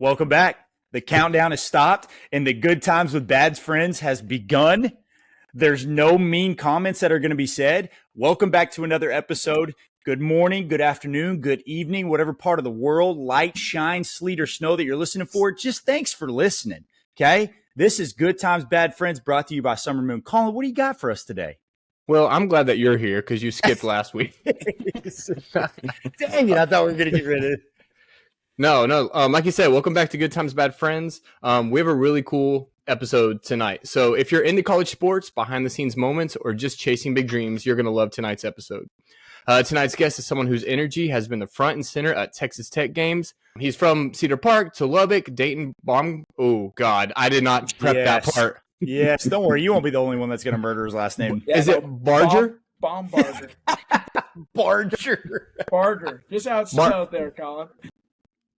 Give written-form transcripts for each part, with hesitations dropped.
Welcome back. The countdown has stopped and the good times with bad friends has begun. There's no mean comments that are going to be said. Welcome back to another episode. Good morning, good afternoon, good evening, whatever part of the world, light, shine, sleet, or snow that you're listening for. Just thanks for listening. Okay. This is Good Times, Bad Friends, brought to you by Summer Moon. Colin, what do you got for us today? Well, I'm glad that you're here because you skipped last week. Dang it, I thought we were going to get rid of it. No. Like you said, welcome back to Good Times, Bad Friends. We have a really cool episode tonight. So if you're into college sports, behind the scenes moments, or just chasing big dreams, you're going to love tonight's episode. Tonight's guest is someone whose energy has been the front and center at Texas Tech games. He's from Cedar Park to Lubbock, Dayton Bomb. Oh, God, I did not prep that part. Yes, don't worry. You won't be the only one that's going to murder his last name. Yeah, is it Barger? Bombarger. Barger. Just out there, Colin.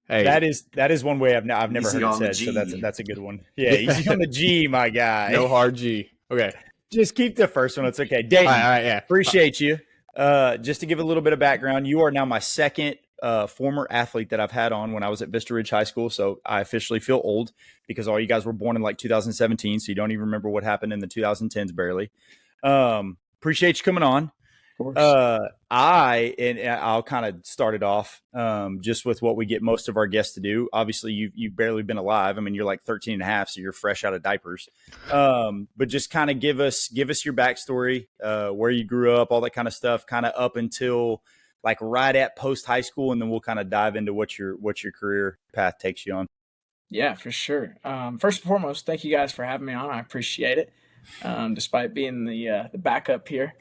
Hey, that is one way I've never heard it said. So that's a good one. Yeah, easy on the G, my guy. No hard G. Okay, just keep the first one. It's okay. Dayton, all right, yeah. Appreciate you. Just to give a little bit of background, you are now my second former athlete that I've had on when I was at Vista Ridge High School. So I officially feel old because all you guys were born in like 2017, so you don't even remember what happened in the 2010s barely. Appreciate you coming on. I'll kind of start it off just with what we get most of our guests to do. Obviously, you've barely been alive. I mean, you're like 13 and a half, so you're fresh out of diapers. But just kind of give us your backstory, where you grew up, all that kind of stuff, kind of up until like right at post high school, and then we'll kind of dive into what your career path takes you on. Yeah, for sure. First and foremost, thank you guys for having me on. I appreciate it, despite being the backup here.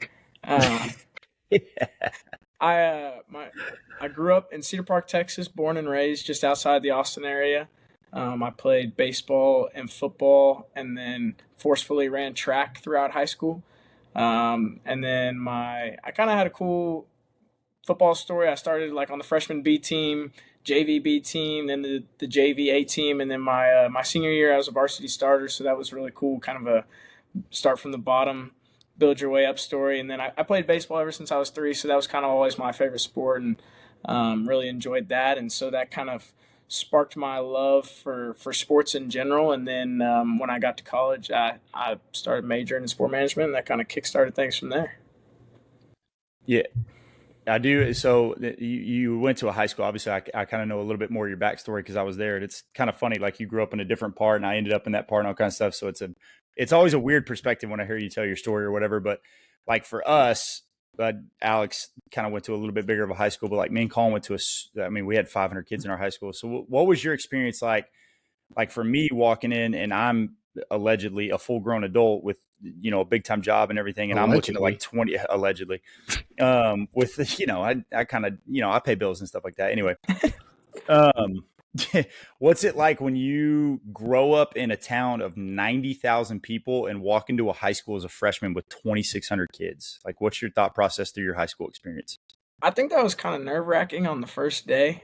I grew up in Cedar Park, Texas, born and raised just outside the Austin area. I played baseball and football, and then forcefully ran track throughout high school. And then I kind of had a cool football story. I started like on the freshman B team, JV B team, then the JV A team, and then my senior year I was a varsity starter, so that was really cool. Kind of a start from the bottom, build your way up story. And then I played baseball ever since I was 3, so that was kind of always my favorite sport, and really enjoyed that. And so that kind of sparked my love for sports in general. And then when I got to college, I started majoring in sport management, and that kind of kickstarted things from there. Yeah, I do. So you went to a high school. Obviously, I kind of know a little bit more of your backstory because I was there. And it's kind of funny, like you grew up in a different part, and I ended up in that part and all kinds of stuff. So it's always a weird perspective when I hear you tell your story or whatever. But like for us, Alex kind of went to a little bit bigger of a high school, but like me and Colin went to we had 500 kids in our high school. So what was your experience like? Like for me walking in, and I'm allegedly a full grown adult with, a big time job and everything. And I'm looking at like 20 allegedly, with, I kind of, I pay bills and stuff like that. Anyway, what's it like when you grow up in a town of 90,000 people and walk into a high school as a freshman with 2,600 kids? Like, what's your thought process through your high school experience? I think that was kind of nerve wracking on the first day.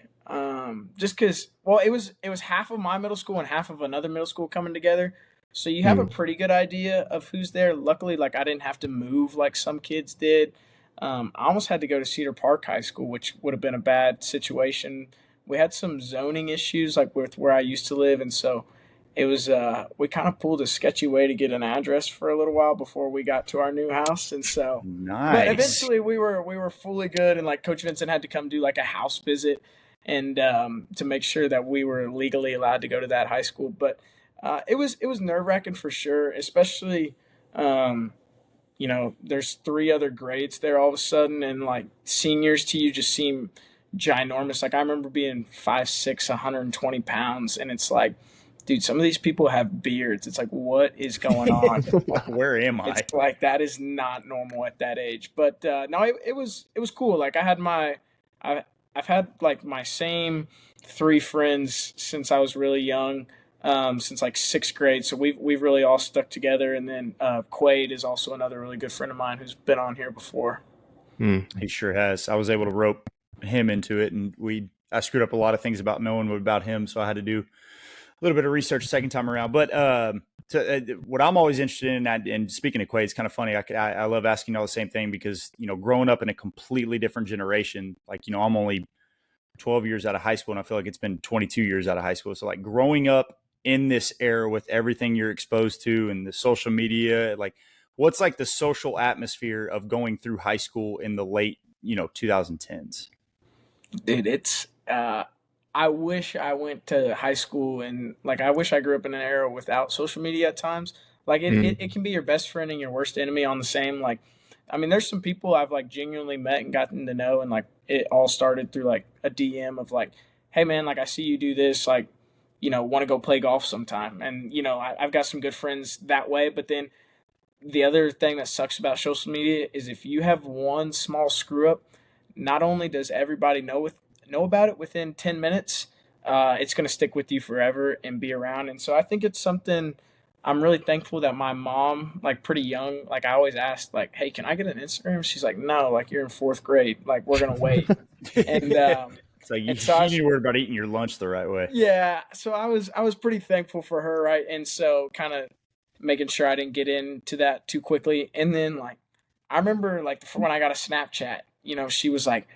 Just because, it was half of my middle school and half of another middle school coming together. So you have a pretty good idea of who's there. Luckily, like I didn't have to move like some kids did. I almost had to go to Cedar Park High School, which would have been a bad situation. We had some zoning issues like with where I used to live. And so it was, we kind of pulled a sketchy way to get an address for a little while before we got to our new house. And so, nice. But eventually we were fully good. And like Coach Vincent had to come do like a house visit and to make sure that we were legally allowed to go to that high school. But it was nerve wracking for sure, especially, there's 3 other grades there all of a sudden, and like seniors to you just seem ginormous. Like I remember being 5'6", 120 pounds, and it's like, dude, some of these people have beards. It's like, what is going on? Where am I? It's like that is not normal at that age. But no, it was cool. Like I've had like my same 3 friends since I was really young. Since like 6th grade. So we've really all stuck together. And then Quaid is also another really good friend of mine who's been on here before. He sure has. I was able to rope him into it, and I screwed up a lot of things about knowing about him, so I had to do a little bit of research second time around. But what I'm always interested in, and speaking of Quaid, it's kind of funny. I love asking all the same thing because, growing up in a completely different generation, like, I'm only 12 years out of high school, and I feel like it's been 22 years out of high school. So like growing up in this era with everything you're exposed to and the social media, like what's like the social atmosphere of going through high school in the late, 2010s? Dude, it's I wish I went to high school, and like I wish I grew up in an era without social media at times. Like it can be your best friend and your worst enemy on the same. Like, I mean, there's some people I've like genuinely met and gotten to know, and like it all started through like a DM of like, hey man, like I see you do this, like, want to go play golf sometime. And I've got some good friends that way. But then the other thing that sucks about social media is if you have one small screw up, not only does everybody know about it within 10 minutes, it's going to stick with you forever and be around. And so I think it's something I'm really thankful that my mom, like pretty young, like I always asked, like, hey, can I get an Instagram? She's like, no, like you're in fourth grade, like we're going to wait. And It's like you, and so you need to worry about eating your lunch the right way. yeah, so I was pretty thankful for her, right? And so kind of making sure I didn't get into that too quickly. And then like I remember like when I got a Snapchat, she was like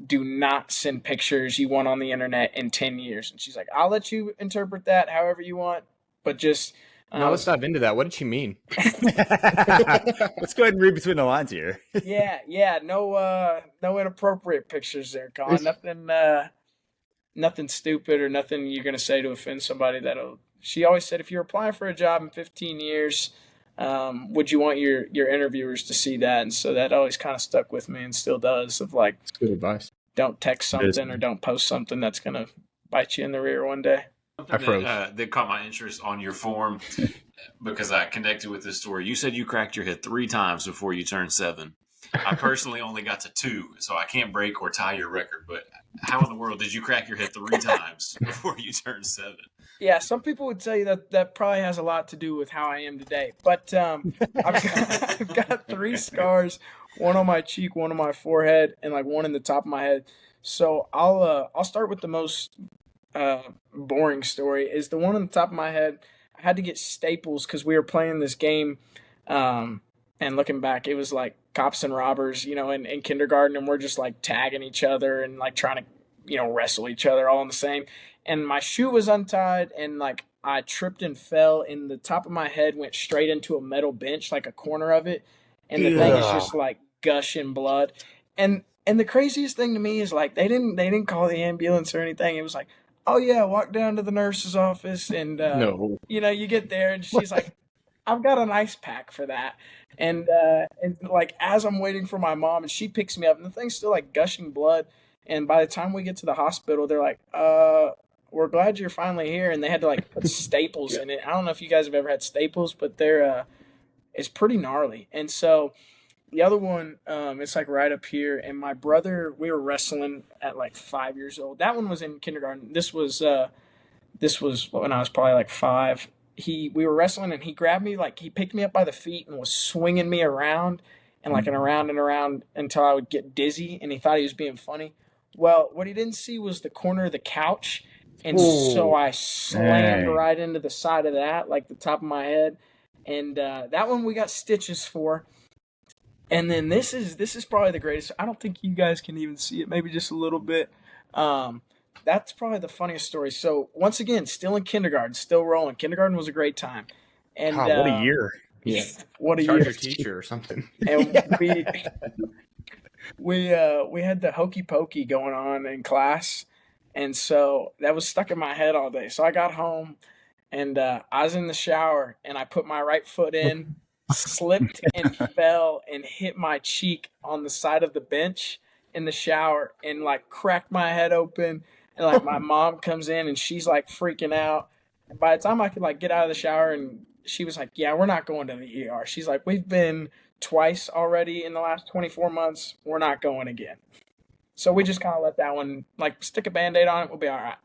do not send pictures you want on the internet in 10 years. And she's like, I'll let you interpret that however you want, but just Now let's dive into that. What did she mean? Let's go ahead and read between the lines here. yeah, no inappropriate pictures there, Colin. Nothing stupid or nothing you're gonna say to offend somebody. She always said, if you're applying for a job in 15 years, would you want your interviewers to see that? And so that always kind of stuck with me and still does. Of like, That's good advice. don't text something or don't post something that's gonna bite you in the rear one day. Something that caught my interest on your form because I connected with this story. You said you cracked your head 3 times before you turned 7. I personally only got to 2, so I can't break or tie your record. But how in the world did you crack your head 3 times before you turned 7? Yeah, some people would say that probably has a lot to do with how I am today. But I've got 3 scars, one on my cheek, one on my forehead, and like one in the top of my head. So I'll start with the most boring story. Is the one on the top of my head. I had to get staples because we were playing this game, and looking back, it was like cops and robbers, in kindergarten, and we're just like tagging each other and like trying to, wrestle each other all in the same. And my shoe was untied, and like I tripped and fell, and the top of my head went straight into a metal bench, like a corner of it, and the thing is just like gushing blood. And the craziest thing to me is like they didn't call the ambulance or anything. It was like, oh yeah, walk down to the nurse's office, and No. you get there, and she's like, I've got an ice pack for that. And like as I'm waiting for my mom, and she picks me up, and the thing's still like gushing blood. And by the time we get to the hospital, they're like, we're glad you're finally here. And they had to like put staples in it. I don't know if you guys have ever had staples, but it's pretty gnarly. And so the other one, it's like right up here. And my brother, we were wrestling at like 5 years old. That one was in kindergarten. This was when I was probably like 5. We were wrestling, and he grabbed me, like he picked me up by the feet and was swinging me around and around until I would get dizzy, and he thought he was being funny. Well, what he didn't see was the corner of the couch, and so I slammed right into the side of that, like the top of my head, and that one we got stitches for. And then this is probably the greatest. I don't think you guys can even see it, maybe just a little bit. That's probably the funniest story. So once again, still in kindergarten, still rolling. Kindergarten was a great time. And God, what a year! Yeah. What a Charge year! your teacher or something. And we had the hokey pokey going on in class, and so that was stuck in my head all day. So I got home, and I was in the shower, and I put my right foot in, slipped and fell and hit my cheek on the side of the bench in the shower, and like cracked my head open. And like my mom comes in, and she's like freaking out. And by the time I could like get out of the shower, and she was like, yeah, we're not going to the ER. She's like, we've been twice already in the last 24 months. We're not going again. So we just kind of let that one, like, stick a Band-Aid on it. We'll be all right.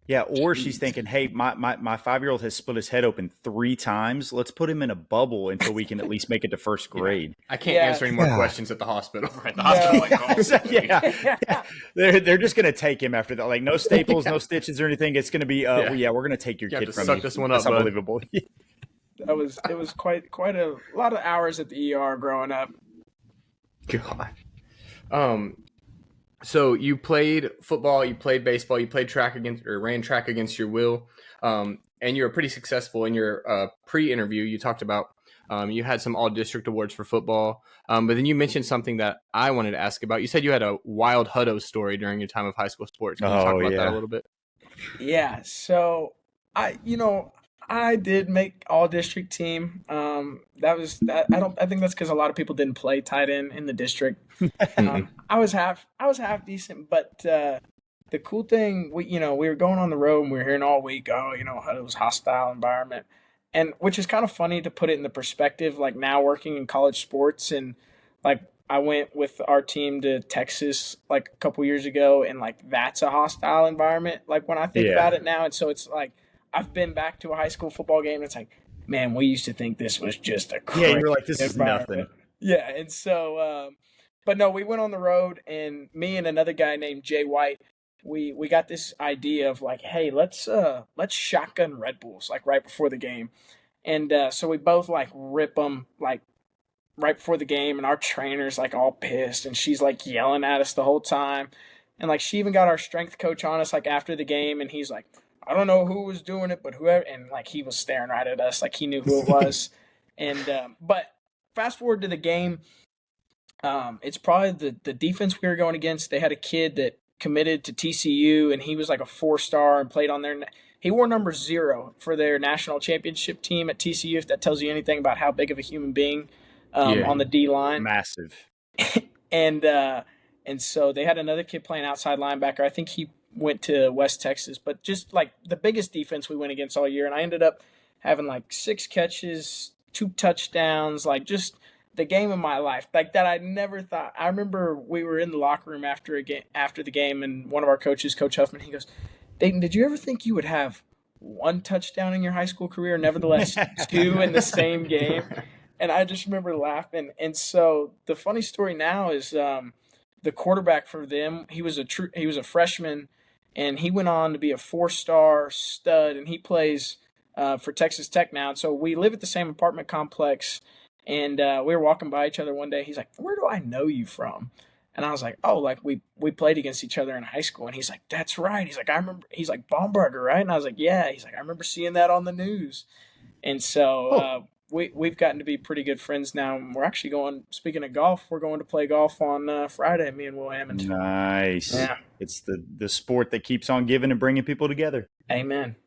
Yeah, or she's thinking, hey, my 5-year-old has split his head open 3 times. Let's put him in a bubble until we can at least make it to first grade. I can't answer any more questions at the hospital. Right, the hospital like calls. Yeah. They're just gonna take him after that. Like no staples, no stitches or anything. It's gonna be we're gonna take your You have kid to from suck you. this one That's up, bud. unbelievable. It was quite a lot of hours at the ER growing up. God. So you played football, you played baseball, you played track against or ran track against your will, and you were pretty successful in your pre-interview. You talked about you had some all-district awards for football, but then you mentioned something that I wanted to ask about. You said you had a wild Hutto story during your time of high school sports. Can you talk Oh about that a yeah. little bit? Yeah, so I did make all district team. That was that. I think that's because a lot of people didn't play tight end in the district. Mm-mm. I was half decent, but the cool thing, we were going on the road and we were hearing all week, oh, it was hostile environment, and which is kind of funny to put it in the perspective. Like now working in college sports, and like I went with our team to Texas like a couple years ago, and like that's a hostile environment. Like when I think Yeah. about it now, and so it's like I've been back to a high school football game. And it's like, man, we used to think this was just a Yeah, you crazy were like, this is environment. nothing. Yeah, and so, but no, we went on the road, and me and another guy named Jay White, we got this idea of like, hey, let's shotgun Red Bulls like right before the game, and so we both like rip them like right before the game, and our trainer's like all pissed, and she's like yelling at us the whole time, and like she even got our strength coach on us like after the game, and he's like, I don't know who was doing it, but whoever, and like he was staring right at us like he knew who it was, and but fast forward to the game. It's probably the defense we were going against. They had a kid that committed to TCU, and he was like a 4-star and played on their. He wore number 0 for their national championship team at TCU. If that tells you anything about how big of a human being Yeah. on the D line, Massive. and uh, and so they had another kid playing outside linebacker. I think he went to West Texas, but just like the biggest defense we went against all year, and I ended up having like 6 catches, 2 touchdowns, like just the game of my life, like that I never thought. I remember we were in the locker room after the game, and one of our coaches, Coach Huffman, he goes, Dayton, did you ever think you would have 1 touchdown in your high school career, nevertheless 2 in the same game? And I just remember laughing. And so the funny story now is the quarterback for them. He was a freshman, and he went on to be a 4-star stud, and he plays for Texas Tech now. And so we live at the same apartment complex, and we were walking by each other one day. He's like, "Where do I know you from?" And I was like, "Oh, like we played against each other in high school." And he's like, "That's right." He's like, "I remember." He's like, "Bombarger, right?" And I was like, "Yeah." He's like, "I remember seeing that on the news." And so Oh, we've gotten to be pretty good friends now. And we're actually going. Speaking of golf, we're going to play golf on Friday. Me and Will Hammond. nice. Yeah. It's the sport that keeps on giving and bringing people together. Amen.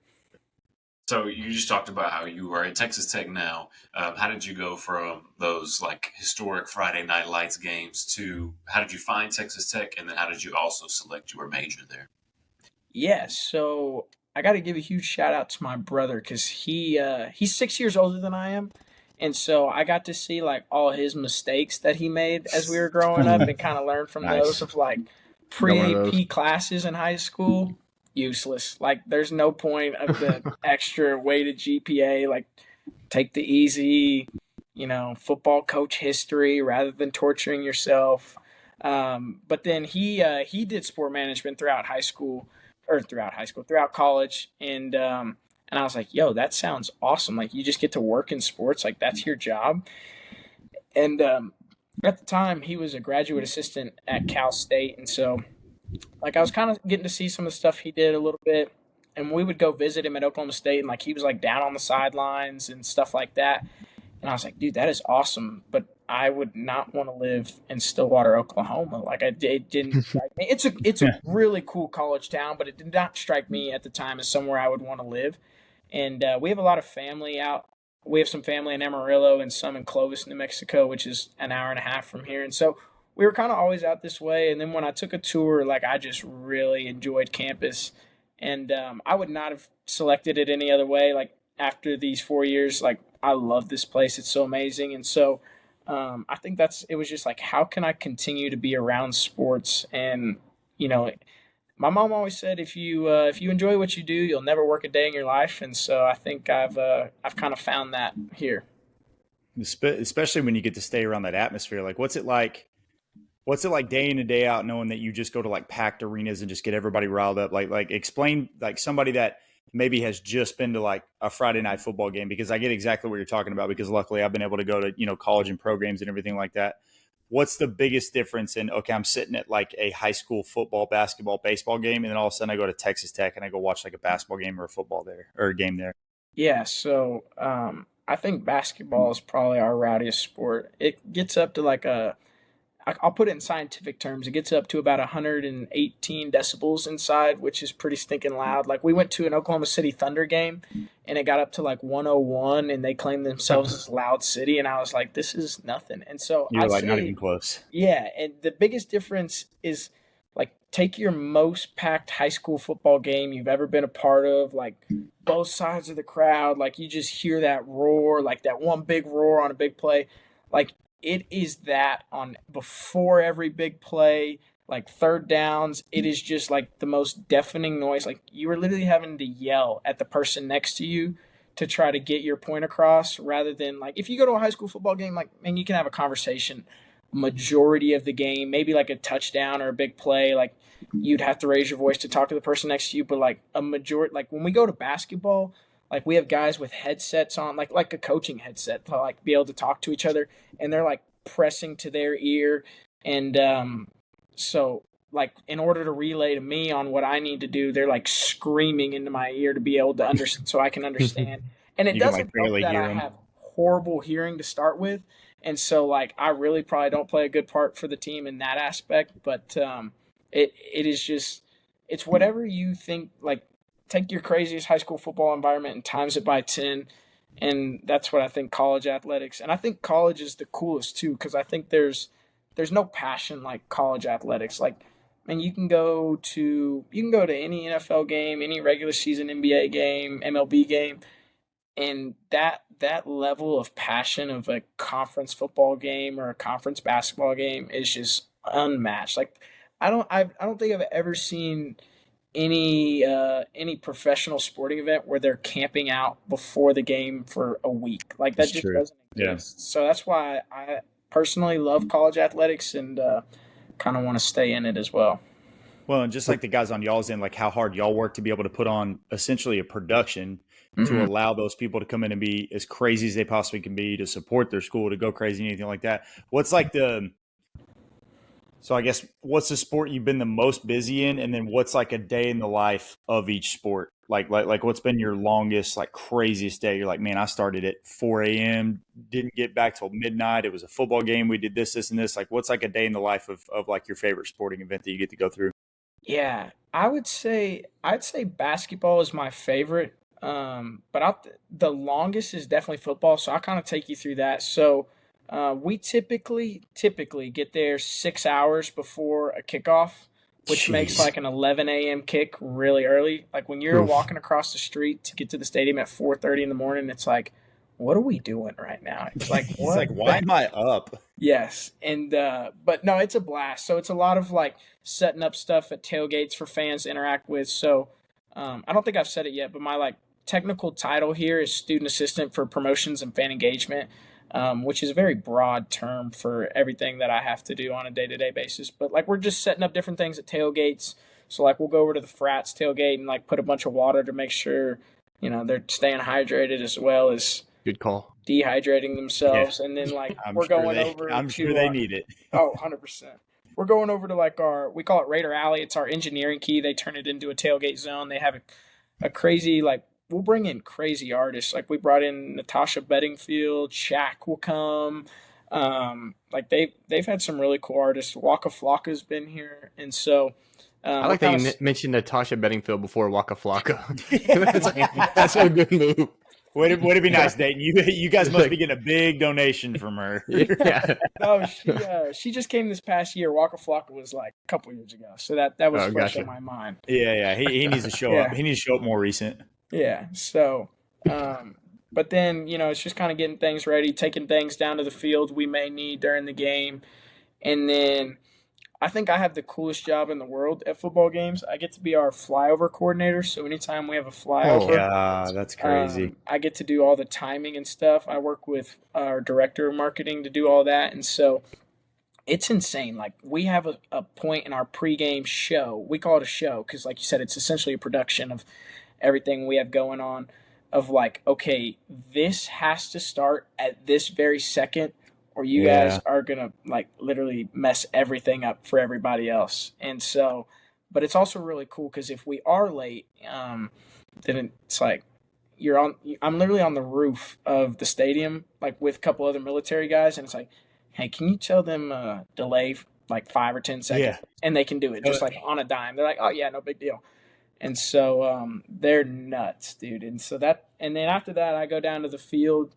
So you just talked about how you are at Texas Tech now. How did you go from those like historic Friday Night Lights games to how did you find Texas Tech, and then how did you also select your major there? Yeah. So I got to give a huge shout out to my brother because he's 6 years older than I am. And so I got to see like all his mistakes that he made as we were growing up and kind of learn from those Nice. of like Got one of those. pre-AP classes in high school. Useless. Like there's no point of the extra weighted GPA. Like take the easy, football coach history rather than torturing yourself. But then he did sport management throughout college, and I was like, yo, that sounds awesome. Like you just get to work in sports, like that's your job. And at the time, he was a graduate assistant at Cal State, and so like I was kind of getting to see some of the stuff he did a little bit. And we would go visit him at Oklahoma State, and like he was like down on the sidelines and stuff like that. And I was like, dude, that is awesome, but I would not want to live in Stillwater, Oklahoma. Like it didn't strike me. It's a really cool college town, but it did not strike me at the time as somewhere I would want to live. And we have a lot of family out. We have some family in Amarillo and some in Clovis, New Mexico, which is an hour and a half from here. And so we were kind of always out this way. And then when I took a tour, like I just really enjoyed campus, and I would not have selected it any other way. Like after these 4 years, like I love this place. It's so amazing. And so I think it was just like, how can I continue to be around sports? And, my mom always said, if you enjoy what you do, you'll never work a day in your life. And so I think I've kind of found that here. Especially when you get to stay around that atmosphere. Like, what's it like? What's it like day in and day out, knowing that you just go to like packed arenas and just get everybody riled up? Like explain like somebody that maybe has just been to like a Friday night football game, because I get exactly what you're talking about, because luckily I've been able to go to, college and programs and everything like that. what's the biggest difference in, okay, I'm sitting at like a high school football, basketball, baseball game, and then all of a sudden I go to Texas Tech and I go watch like a basketball game or a football there or a game there? Yeah, so I think basketball is probably our rowdiest sport. It gets up to like I'll put it in scientific terms. It gets up to about 118 decibels inside, which is pretty stinking loud. Like we went to an Oklahoma City Thunder game, and it got up to like 101, and they claimed themselves as Loud City, and I was like, this is nothing. And so You're I'd like not even say, close. yeah, and the biggest difference is like take your most packed high school football game you've ever been a part of, like both sides of the crowd, like you just hear that roar, like that one big roar on a big play. Like it is that on before every big play, like third downs, it is just like the most deafening noise. Like you are literally having to yell at the person next to you to try to get your point across rather than like if you go to a high school football game, like man, you can have a conversation majority of the game, maybe like a touchdown or a big play, like you'd have to raise your voice to talk to the person next to you. But like a majority, like when we go to basketball, like we have guys with headsets on, like a coaching headset to like be able to talk to each other, and they're like pressing to their ear, and so like in order to relay to me on what I need to do, they're like screaming into my ear to be able to understand so I can understand. And it You can like doesn't help barely that hear I them. have horrible hearing to start with. And so like I really probably don't play a good part for the team in that aspect, but it is just it's whatever you think like take your craziest high school football environment and times it by 10, and that's what I think college athletics. And I think college is the coolest too cuz I think there's no passion like college athletics. Like man, you can go to any NFL game, any regular season NBA game, MLB game, and that level of passion of a conference football game or a conference basketball game is just unmatched. Like I don't think I've ever seen any professional sporting event where they're camping out before the game for a week. Like that It's just true. doesn't Yeah. exist. So that's why I personally love college athletics and kind of want to stay in it as well. Well, and just like the guys on y'all's end, like how hard y'all work to be able to put on essentially a production to Mhm. allow those people to come in and be as crazy as they possibly can be to support their school, to go crazy, anything like that. What's like so I guess what's the sport you've been the most busy in? And then what's like a day in the life of each sport? Like what's been your longest, like craziest day? You're like, man, I started at 4 a.m., didn't get back till midnight. It was a football game. We did this, and this. Like, what's like a day in the life of like your favorite sporting event that you get to go through? Yeah, I'd say basketball is my favorite. But the longest is definitely football. So I'll kind of take you through that. So we typically get there 6 hours before a kickoff, which makes Jeez. like an 11 a.m. kick really early. Like when you're Oof. walking across the street to get to the stadium at 4:30 in the morning, it's like, what are we doing right now? It's like He's what? like, why am I up? Yes, and but no, it's a blast. So it's a lot of like setting up stuff at tailgates for fans to interact with. So I don't think I've said it yet, but my like technical title here is student assistant for promotions and fan engagement, which is a very broad term for everything that I have to do on a day to day basis. But like we're just setting up different things at tailgates. So like we'll go over to the frats tailgate and like put a bunch of water to make sure they're staying hydrated as well as Good call. dehydrating Yeah, themselves, and then like I'm we're sure going they, over I'm sure to they our need it. 100%. We're going over to like we call it Raider Alley. It's our engineering key. They turn it into a tailgate zone. They have a crazy like we'll bring in crazy artists. Like we brought in Natasha Bedingfield, Shaq will come. Like they've had some really cool artists. Waka Flocka's been here, and so I we're like that kind you of mentioned Natasha Bedingfield before Waka Flocka. that's a good move. Would it be nice, Dayton? You guys must Like, be getting a big donation from her. yeah. no, she just came this past year. Waka Flocka was like a couple years ago, so that was Oh, fresh in gotcha. my mind. Yeah. He needs to show up. Yeah, He needs to show up more recent. yeah. So, but then it's just kind of getting things ready, taking things down to the field we may need during the game, and then I think I have the coolest job in the world at football games. I get to be our flyover coordinator. So anytime we have a Oh, flyover, Yeah, that's crazy. I get to do all the timing and stuff. I work with our director of marketing to do all that, and so it's insane. Like we have a point in our pregame show. We call it a show because, like you said, it's essentially a production of everything we have going on. Of like, okay, this has to start at this very second, or you guys are gonna like literally mess everything up for everybody else. And so, but it's also really cool because if we are late, then it's like I'm literally on the roof of the stadium, like with a couple other military guys, and it's like, hey, can you tell them delay like 5 or 10 seconds, Yeah. and they can do it just like on a dime. They're like, oh yeah, no big deal. And so they're nuts, dude. And so and then after that, I go down to the field.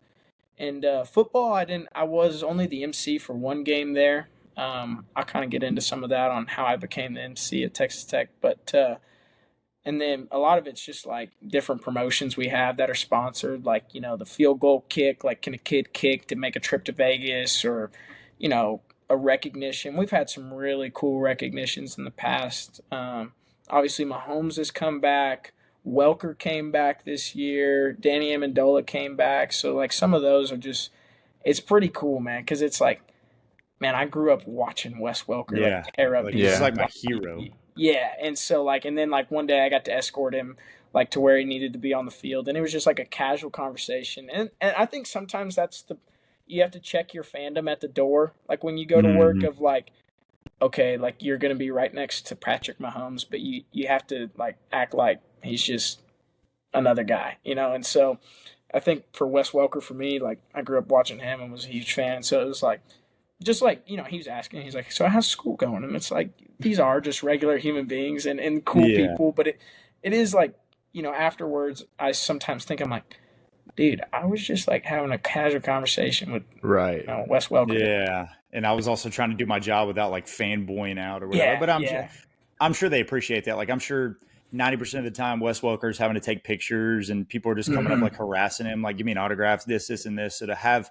And football, I was only the MC for one game there. I'll kind of get into some of that on how I became the MC at Texas Tech, but and then a lot of it's just like different promotions we have that are sponsored, like the field goal kick, like can a kid kick to make a trip to Vegas, or a recognition. We've had some really cool recognitions in the past. Obviously, Mahomes has come back. Welker came back this year. Danny Amendola came back. So, like, some of those are just – it's pretty cool, man, because it's like, man, I grew up watching Wes Welker, like, tear up. He's like my hero. Yeah, and so, like, and then, like, one day I got to escort him, like, to where he needed to be on the field. And it was just, like, a casual conversation. And I think sometimes that's you have to check your fandom at the door. Like, when you go to work of, like, okay, like, you're going to be right next to Patrick Mahomes, but you have to, like, act like he's just another guy, And so I think for Wes Welker, for me, like, I grew up watching him and was a huge fan. So it was like, just like, he was asking, he's like, so how's school going? And it's like, these are just regular human beings and cool people. But it is like, afterwards, I sometimes think, I'm like, dude, I was just like having a casual conversation with Wes Welker. Yeah. And I was also trying to do my job without like fanboying out or whatever. But I'm sure they appreciate that. Like, I'm sure 90% of the time Wes Welker's having to take pictures and people are just coming up like harassing him, like, give me an autograph, this, and this. So to have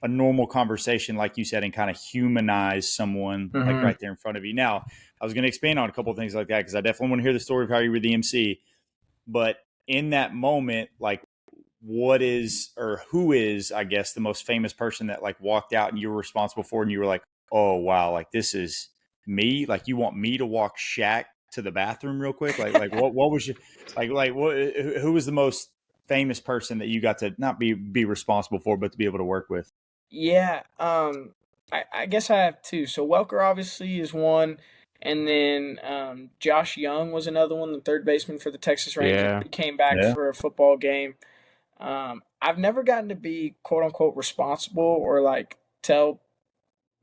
a normal conversation, like you said, and kind of humanize someone like right there in front of you. Now, I was going to expand on a couple of things like that because I definitely want to hear the story of how you were the MC. But in that moment, like, what is or who is, I guess, the most famous person that like walked out and you were responsible for, and you were like, oh wow, like this is me? Like, you want me to walk Shaq to the bathroom real quick? Like what was your who was the most famous person that you got to not be responsible for, but to be able to work with? Yeah, I guess I have two. So Welker obviously is one, and then Josh Young was another one, the third baseman for the Texas Rangers. Yeah. He came back for a football game. I've never gotten to be quote unquote responsible or like tell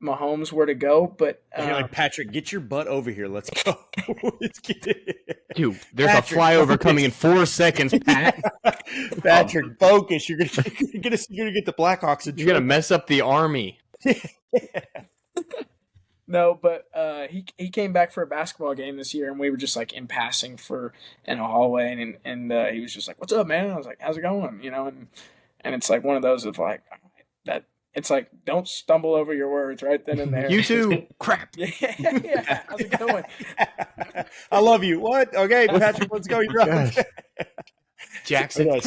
Mahomes where to go, but you're like, Patrick, get your butt over here. Let's go. Let's get it. Dude, there's Patrick, a flyover coming in 4 seconds, Pat. Patrick, focus. You're gonna get the Blackhawks. You're gonna mess up the Army. No, but he came back for a basketball game this year, and we were just like in passing in a hallway, and he was just like, "What's up, man?" I was like, "How's it going?" And it's like one of those of like that. It's like, don't stumble over your words right then and there. You too. Crap. Yeah. How's it going? I love you. What? Okay, Patrick, let's go. You're up. Jackson.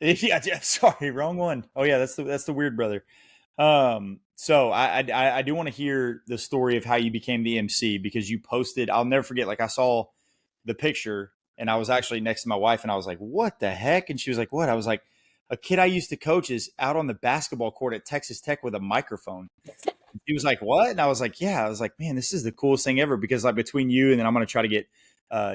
Yeah. Sorry, wrong one. Oh yeah, that's the weird brother. So I do want to hear the story of how you became the MC, because you posted. I'll never forget. Like, I saw the picture, and I was actually next to my wife, and I was like, "What the heck?" And she was like, "What?" I was like, "A kid I used to coach is out on the basketball court at Texas Tech with a microphone." He was like, "What?" And I was like, "Yeah." I was like, "Man, this is the coolest thing ever." Because like between you and then I'm going to try to get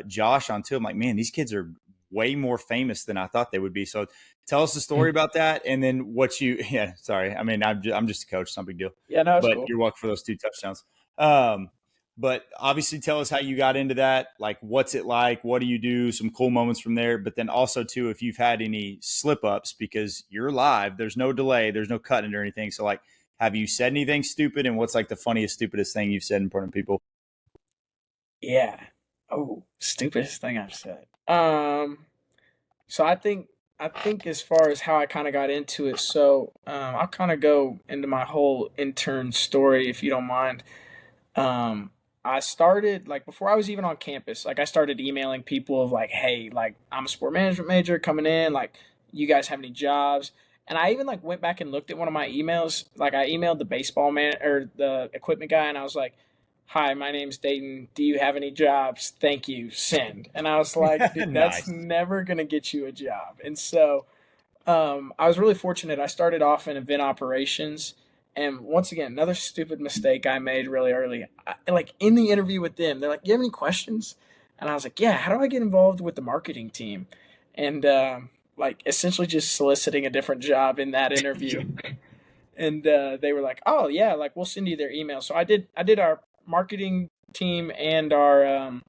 Josh on too. I'm like, "Man, these kids are way more famous than I thought they would be." So tell us the story about that, and then what you. Yeah, sorry. I mean, I'm just a coach. It's no big deal. Yeah, no, it's but cool. You're welcome for those 2 touchdowns. But obviously tell us how you got into that. Like, what's it like? What do you do? Some cool moments from there. But then also, too, if you've had any slip-ups, because you're live, there's no delay, there's no cutting or anything. So, like, have you said anything stupid? And what's, like, the funniest, stupidest thing you've said in front of people? Yeah. Oh, stupidest thing I've said. So I think as far as how I kind of got into it, so I'll kind of go into my whole intern story, if you don't mind. I started, like, before I was even on campus, like, I started emailing people of, like, hey, like, I'm a sport management major coming in, like, you guys have any jobs? And I even, like, went back and looked at one of my emails. Like, I emailed the baseball man or the equipment guy, and I was like, hi, my name's Dayton. Do you have any jobs? Thank you. Send. And I was like, dude, that's never going to get you a job. And so I was really fortunate. I started off in event operations, And once again, another stupid mistake I made really early. Like in the interview with them, they're like, "You have any questions?" And I was like, "Yeah. How do I get involved with the marketing team?" And like essentially just soliciting a different job in that interview. And they were like, "Oh yeah, like we'll send you their email." So I did our marketing team and our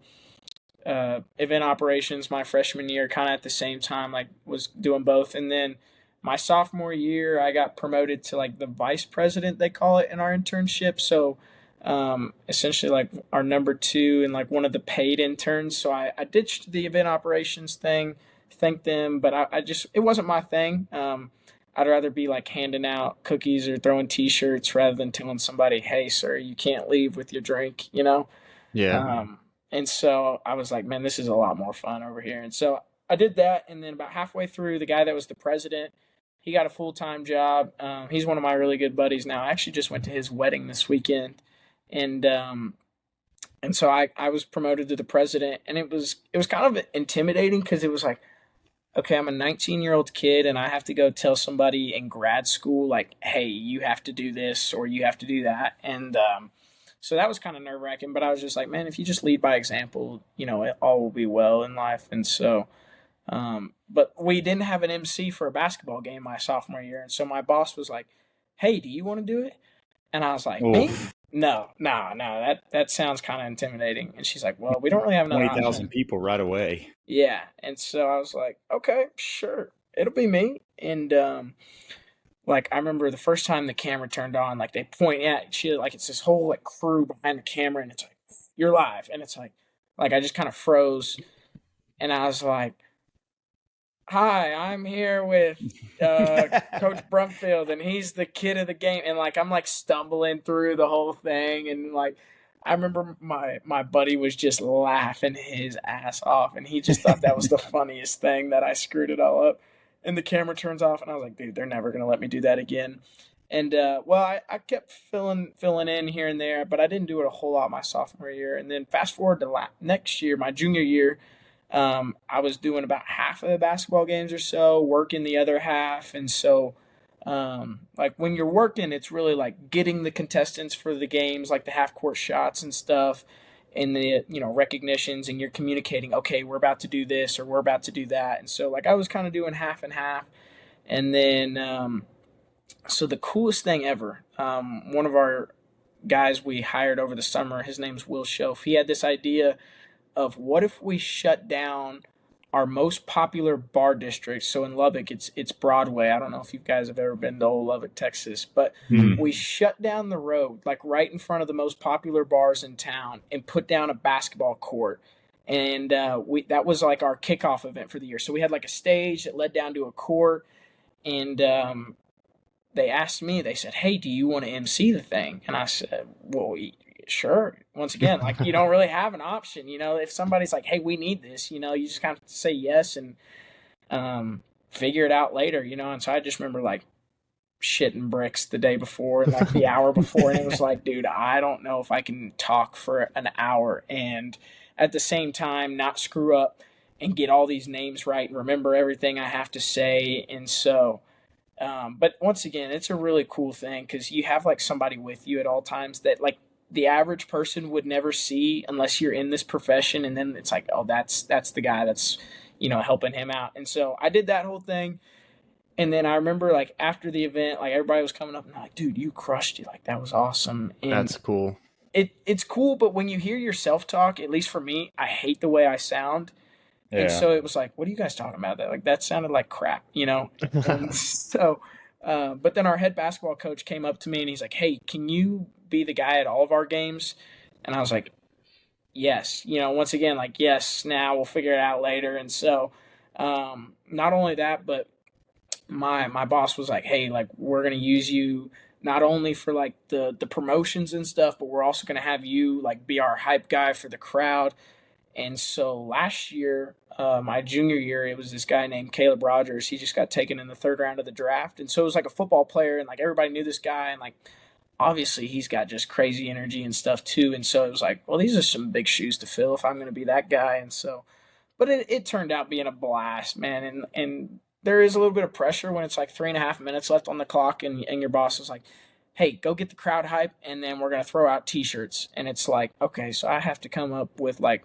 event operations my freshman year, kind of at the same time. Like was doing both, and then my sophomore year, I got promoted to like the vice president, they call it in our internship. So essentially like our number two and like one of the paid interns. So I ditched the event operations thing, thanked them, but I just, it wasn't my thing. I'd rather be like handing out cookies or throwing t-shirts rather than telling somebody, "Hey sir, you can't leave with your drink," you know? Yeah. And so I was like, man, this is a lot more fun over here. And so I did that. And then about halfway through, the guy that was the president, he got a full-time job. He's one of my really good buddies now. I actually just went to his wedding this weekend. And so I was promoted to the president, and it was kind of intimidating because it was like, okay, I'm a 19-year-old kid and I have to go tell somebody in grad school, like, "Hey, you have to do this or you have to do that." And so that was kind of nerve wracking, but I was just like, man, if you just lead by example, it all will be well in life. And so, but we didn't have an MC for a basketball game my sophomore year. And so my boss was like, "Hey, do you want to do it?" And I was like, "Me? Oof. No, that sounds kind of intimidating." And she's like, "Well, we don't really have another 20,000 option." people right away. Yeah. And so I was like, "Okay, sure. It'll be me." And, like I remember the first time the camera turned on, like they point at she like it's this whole like crew behind the camera, and it's like, "You're live," and it's like I just kind of froze, and I was like, "Hi, I'm here with Coach Brumfield, and he's the kid of the game," and like I'm like stumbling through the whole thing, and like I remember my buddy was just laughing his ass off, and he just thought that was the funniest thing that I screwed it all up. And the camera turns off, and I was like, "Dude, they're never gonna let me do that again." And well, I kept filling in here and there, but I didn't do it a whole lot my sophomore year. And then fast forward to next year, my junior year, I was doing about half of the basketball games or so, working the other half. And so, like when you're working, it's really like getting the contestants for the games, like the half court shots and stuff, and the recognitions, and you're communicating, okay, we're about to do this or we're about to do that. And so like I was kind of doing half and half. And then so the coolest thing ever, one of our guys we hired over the summer, his name's Will Shelf. He had this idea of what if we shut down our most popular bar district. So in Lubbock, it's Broadway. I don't know if you guys have ever been to old Lubbock, Texas, but we shut down the road, like right in front of the most popular bars in town, and put down a basketball court. And that was like our kickoff event for the year. So we had like a stage that led down to a court, and they asked me, they said, "Hey, do you want to MC the thing?" And I said, "Well, sure." Once again, like you don't really have an option. If somebody's like, "Hey, we need this," you just kind of say yes and figure it out later. And so I just remember like shitting bricks the day before, like the hour before, and it was like, dude, I don't know if I can talk for an hour and at the same time not screw up and get all these names right and remember everything I have to say. And so but once again, it's a really cool thing because you have like somebody with you at all times that like the average person would never see unless you're in this profession. And then it's like, oh, that's the guy that's, helping him out. And so I did that whole thing. And then I remember like after the event, like everybody was coming up and like, "Dude, you crushed it. Like that was awesome." And That's cool. It's cool. But when you hear your self-talk, at least for me, I hate the way I sound. Yeah. And so it was like, what are you guys talking about? That sounded like crap, And so, but then our head basketball coach came up to me and he's like, "Hey, can you be the guy at all of our games?" And I was like, "Yes." Once again, like, yes, now we'll figure it out later. And so, not only that, but my boss was like, "Hey, like, we're going to use you not only for like the promotions and stuff, but we're also going to have you like be our hype guy for the crowd." And so last year, my junior year, it was this guy named Caleb Rogers. He just got taken in the third round of the draft. And so it was like a football player, and like everybody knew this guy, and like obviously he's got just crazy energy and stuff too. And so it was like, well, these are some big shoes to fill if I'm going to be that guy. And so, but it turned out being a blast, man. And there is a little bit of pressure when it's like 3.5 minutes left on the clock, and your boss is like, hey, go get the crowd hype, and then we're going to throw out T-shirts. And it's like, okay, so I have to come up with like,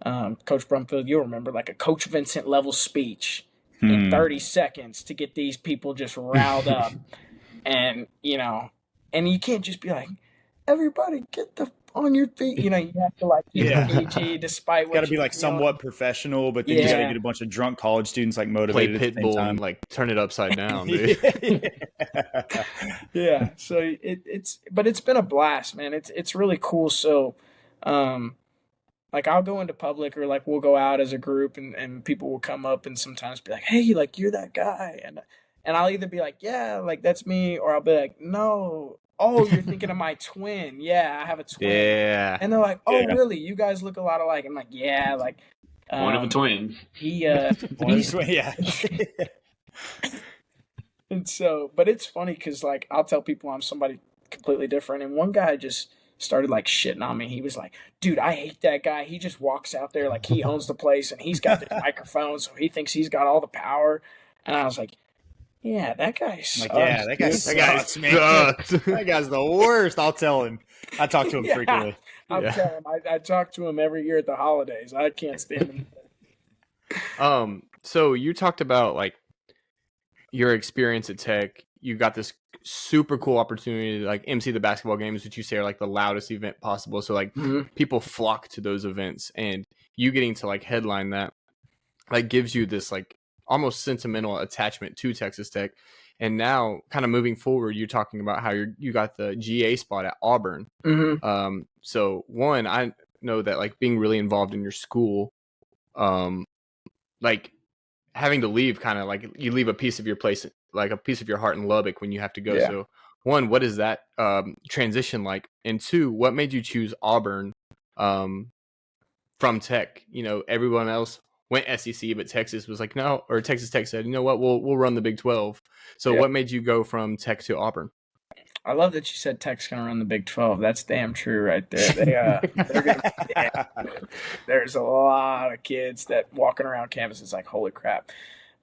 Coach Brumfield, you'll remember, like a Coach Vincent level speech in 30 seconds to get these people just riled up. And, and you can't just be like, everybody get the on your feet. You have to like keep it PG despite Got what to be you're like feeling. somewhat professional, but then you got to Yeah. get a bunch of drunk college students like Play motivated at the same Pitbull time. and like turn it upside down, dude. Yeah. So but it's been a blast, man. It's really cool. So, like I'll go into public or like we'll go out as a group and people will come up and sometimes be like, hey, like you're that guy. And I'll either be like, yeah, like that's me, or I'll be like, no, oh, you're thinking of my twin. Yeah, I have a twin. Yeah. And they're like, oh, really? You guys look a lot alike. I'm like, yeah, like One of a twin. He's yeah. And so, but it's funny because like I'll tell people I'm somebody completely different, and one guy just started like shitting on me. He was like, dude, I hate that guy. He just walks out there like he owns the place and he's got this microphone, so he thinks he's got all the power. And I was like, yeah, that guy sucks. Like, yeah, that guy sucks, man. That guy's the worst. I'll tell him. I talk to him frequently. I'll tell him. I talk to him every year at the holidays. I can't stand him. So you talked about like your experience at Tech. You got this super cool opportunity to like MC the basketball games, which you say are like the loudest event possible. So like people flock to those events, and you getting to like headline that like gives you this like almost sentimental attachment to Texas Tech. And now kind of moving forward, you're talking about how you got the GA spot at Auburn. So one, I know that like being really involved in your school, like having to leave kind of like you leave a piece of your place, like a piece of your heart in Lubbock when you have to go. So one, what is that transition like? And two, what made you choose Auburn from Tech? Everyone else went SEC, but Texas was like, no, or Texas Tech said, you know what, we'll run the Big 12. So what made you go from Tech to Auburn? I love that you said Tech's going to run the Big 12. That's damn true right there. They're going to there's a lot of kids that walking around campus is like, holy crap.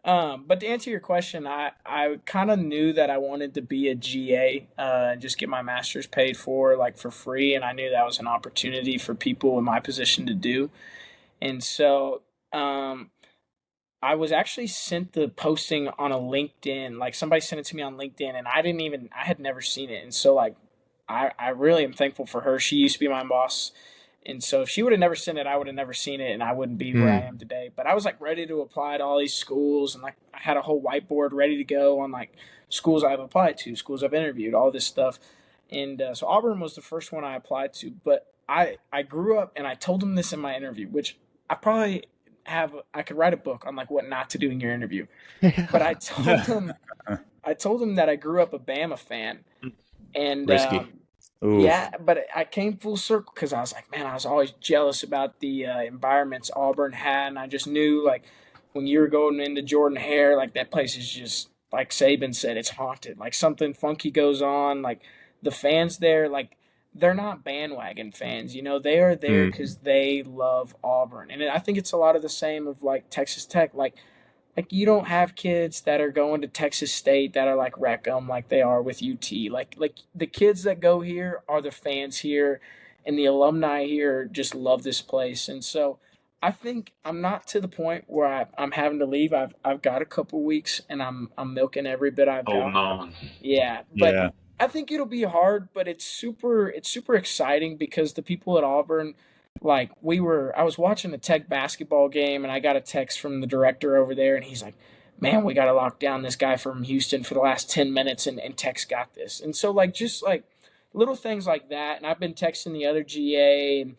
But to answer your question, I kind of knew that I wanted to be a GA and just get my master's paid for like for free. And I knew that was an opportunity for people in my position to do. And so I was actually sent the posting on a LinkedIn, like somebody sent it to me on LinkedIn, and I had never seen it. And so like, I really am thankful for her. She used to be my boss. And so if she would have never sent it, I would have never seen it and I wouldn't be where I am today. But I was like ready to apply to all these schools, and like I had a whole whiteboard ready to go on like schools I've applied to, schools I've interviewed, all this stuff. And so Auburn was the first one I applied to. But I grew up, and I told them this in my interview, which I probably I could write a book on like what not to do in your interview. But I told them that I grew up a Bama fan, and Risky. yeah, but I came full circle because I was like, man, I was always jealous about the environments Auburn had, and I just knew like when you were going into Jordan Hare, like that place is just like Saban said, it's haunted. Like something funky goes on. Like the fans there, like they're not bandwagon fans, they are there because they love Auburn. And I think it's a lot of the same of like Texas Tech. Like you don't have kids that are going to Texas State that are like Wreckham like they are with UT. Like the kids that go here are the fans here, and the alumni here just love this place. And so I think I'm not to the point where I'm having to leave. I've got a couple weeks, and I'm milking every bit I've got. Holding on. Yeah, but I think it'll be hard, but it's super exciting because the people at Auburn, like I was watching a Tech basketball game, and I got a text from the director over there, and he's like, man, we got to lock down this guy from Houston for the last 10 minutes, and Tech's got this. And so like just like little things like that. And I've been texting the other GA, and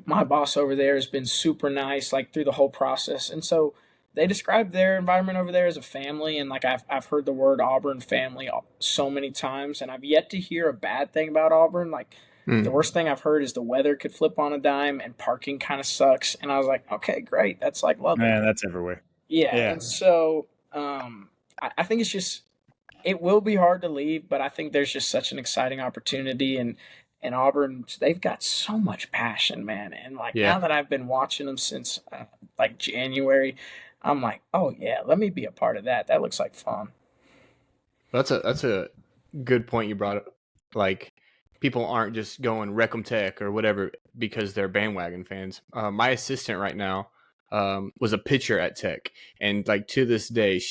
my boss over there has been super nice like through the whole process. And so they describe their environment over there as a family, and like I've heard the word Auburn family so many times, and I've yet to hear a bad thing about Auburn. Like the worst thing I've heard is the weather could flip on a dime and parking kind of sucks. And I was like, okay, great, that's like lovely. Man, that's everywhere. Yeah. And so I think it's just it will be hard to leave, but I think there's just such an exciting opportunity, and Auburn, they've got so much passion, man. And like now that I've been watching them since like January, I'm like, oh yeah, let me be a part of that. That looks like fun. That's a good point you brought like people aren't just going Reclam Tech or whatever because they're bandwagon fans. My assistant right now was a pitcher at Tech, and like to this day,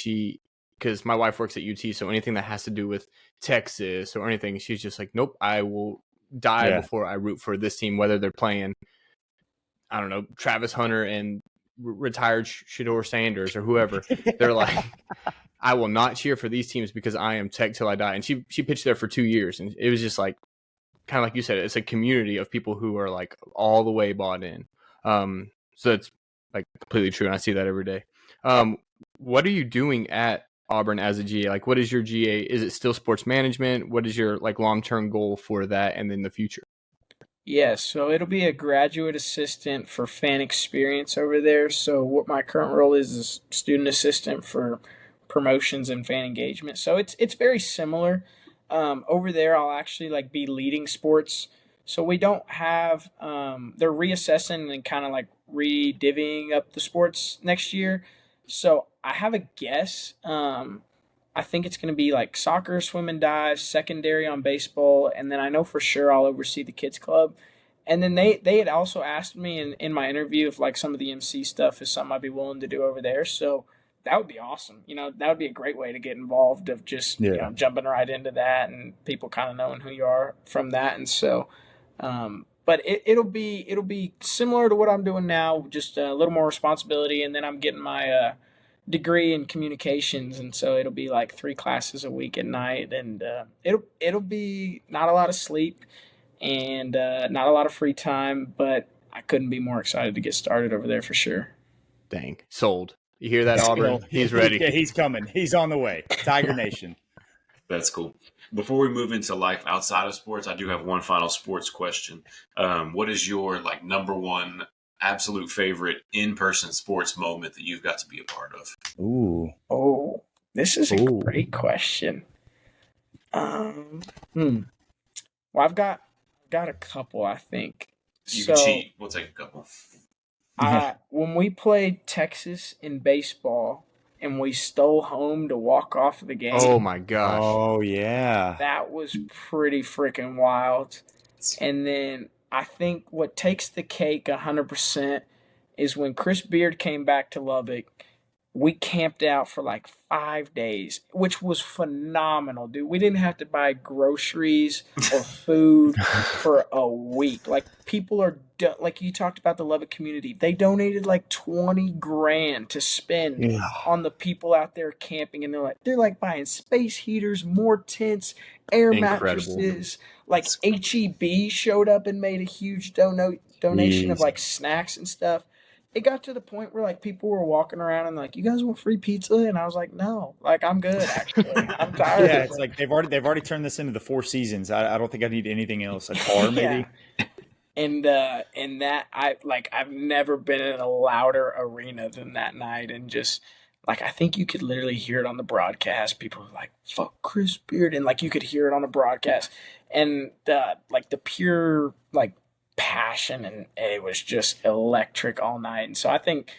because my wife works at UT, so anything that has to do with Texas or anything, she's just like, nope, I will die before I root for this team, whether they're playing, I don't know, Travis Hunter and retired Shedeur Sanders or whoever. They're like, I will not cheer for these teams because I am Tech till I die. And she pitched there for 2 years, and it was just like, kind of like you said, it's a community of people who are like all the way bought in. So it's like completely true, and I see that every day. What are you doing at Auburn as a GA? Like, what is your GA? Is it still sports management? What is your like long-term goal for that and in the future? Yes, so it'll be a graduate assistant for fan experience over there. So what my current role is student assistant for promotions and fan engagement. So it's very similar. Over there, I'll actually like be leading sports. So we don't have they're reassessing and kind of like re-divvying up the sports next year. So I have a guess. I think it's going to be like soccer, swim and dive, secondary on baseball, and then I know for sure I'll oversee the kids club. And then they had also asked me in my interview if like some of the MC stuff is something I'd be willing to do over there. So that would be awesome. That would be a great way to get involved of just jumping right into that and people kind of knowing who you are from that. And so, but it'll be similar to what I'm doing now, just a little more responsibility. And then I'm getting my degree in communications, and so it'll be like 3 classes a week at night, and it'll be not a lot of sleep and not a lot of free time, but I couldn't be more excited to get started over there for sure. Dang, sold. You hear that, Auburn? He's ready. Yeah, he's coming. He's on the way. Tiger Nation. That's cool. Before we move into life outside of sports, I do have one final sports question. What is your like number one absolute favorite in-person sports moment that you've got to be a part of? Oh, this is a great question. Well, I've got a couple, I think. You can cheat. We'll take a couple. When we played Texas in baseball and we stole home to walk off of the game. Oh my gosh. Oh yeah. That was pretty freaking wild. And then I think what takes the cake 100% is when Chris Beard came back to Lubbock, we camped out for like 5 days, which was phenomenal, dude. We didn't have to buy groceries or food for a week. Like people are, like you talked about the Lubbock community, they donated like 20 grand to spend on the people out there camping. And they're like buying space heaters, more tents, air mattresses. Like HEB showed up and made a huge donation of like snacks and stuff. It got to the point where like people were walking around and like, you guys want free pizza? And I was like, no, like I'm good actually. I'm tired. Yeah, it's like they've already turned this into the Four Seasons. I don't think I need anything else. A car maybe. And that I've never been in a louder arena than that night, and just like I think you could literally hear it on the broadcast. People were like, "Fuck Chris Beard," and like you could hear it on the broadcast, and the pure like passion, and it was just electric all night. And so I think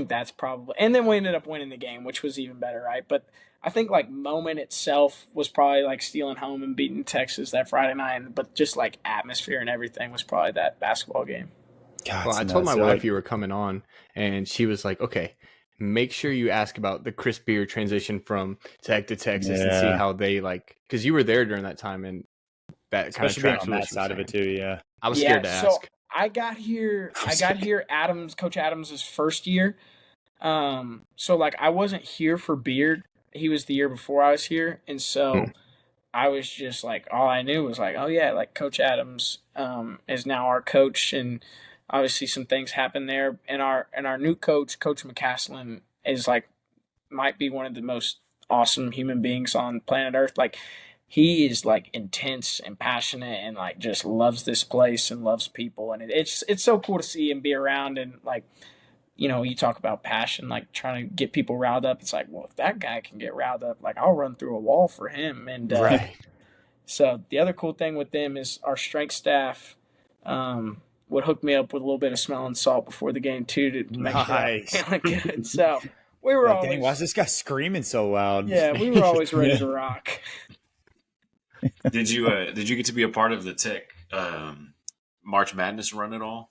that's probably, and then we ended up winning the game, which was even better, right? But I think like moment itself was probably like stealing home and beating Texas that Friday night, but just like atmosphere and everything was probably that basketball game. God, well, I told my wife you were coming on, and she was like, okay, make sure you ask about the Chris Beard transition from Tech to Texas and see how they like, because you were there during that time, and that kind of tracks on that side of it too. Yeah, I was scared to ask. So I got here Coach Adams' first year. So like I wasn't here for Beard. He was the year before I was here, and so I was just like, all I knew was like, oh yeah, like Coach Adams is now our coach, and obviously some things happen there. And our new coach, Coach McCaslin, is like might be one of the most awesome human beings on planet Earth. Like he is like intense and passionate and like just loves this place and loves people, and it's so cool to see and be around. And like, you know, you talk about passion, like trying to get people riled up. It's like, well, if that guy can get riled up, like I'll run through a wall for him. And right. So the other cool thing with them is our strength staff would hook me up with a little bit of smelling salt before the game too to make sure I'm feeling good. So we were always, dang, why is this guy screaming so loud? Yeah, we were always ready to rock. Did you get to be a part of the Tech March Madness run at all?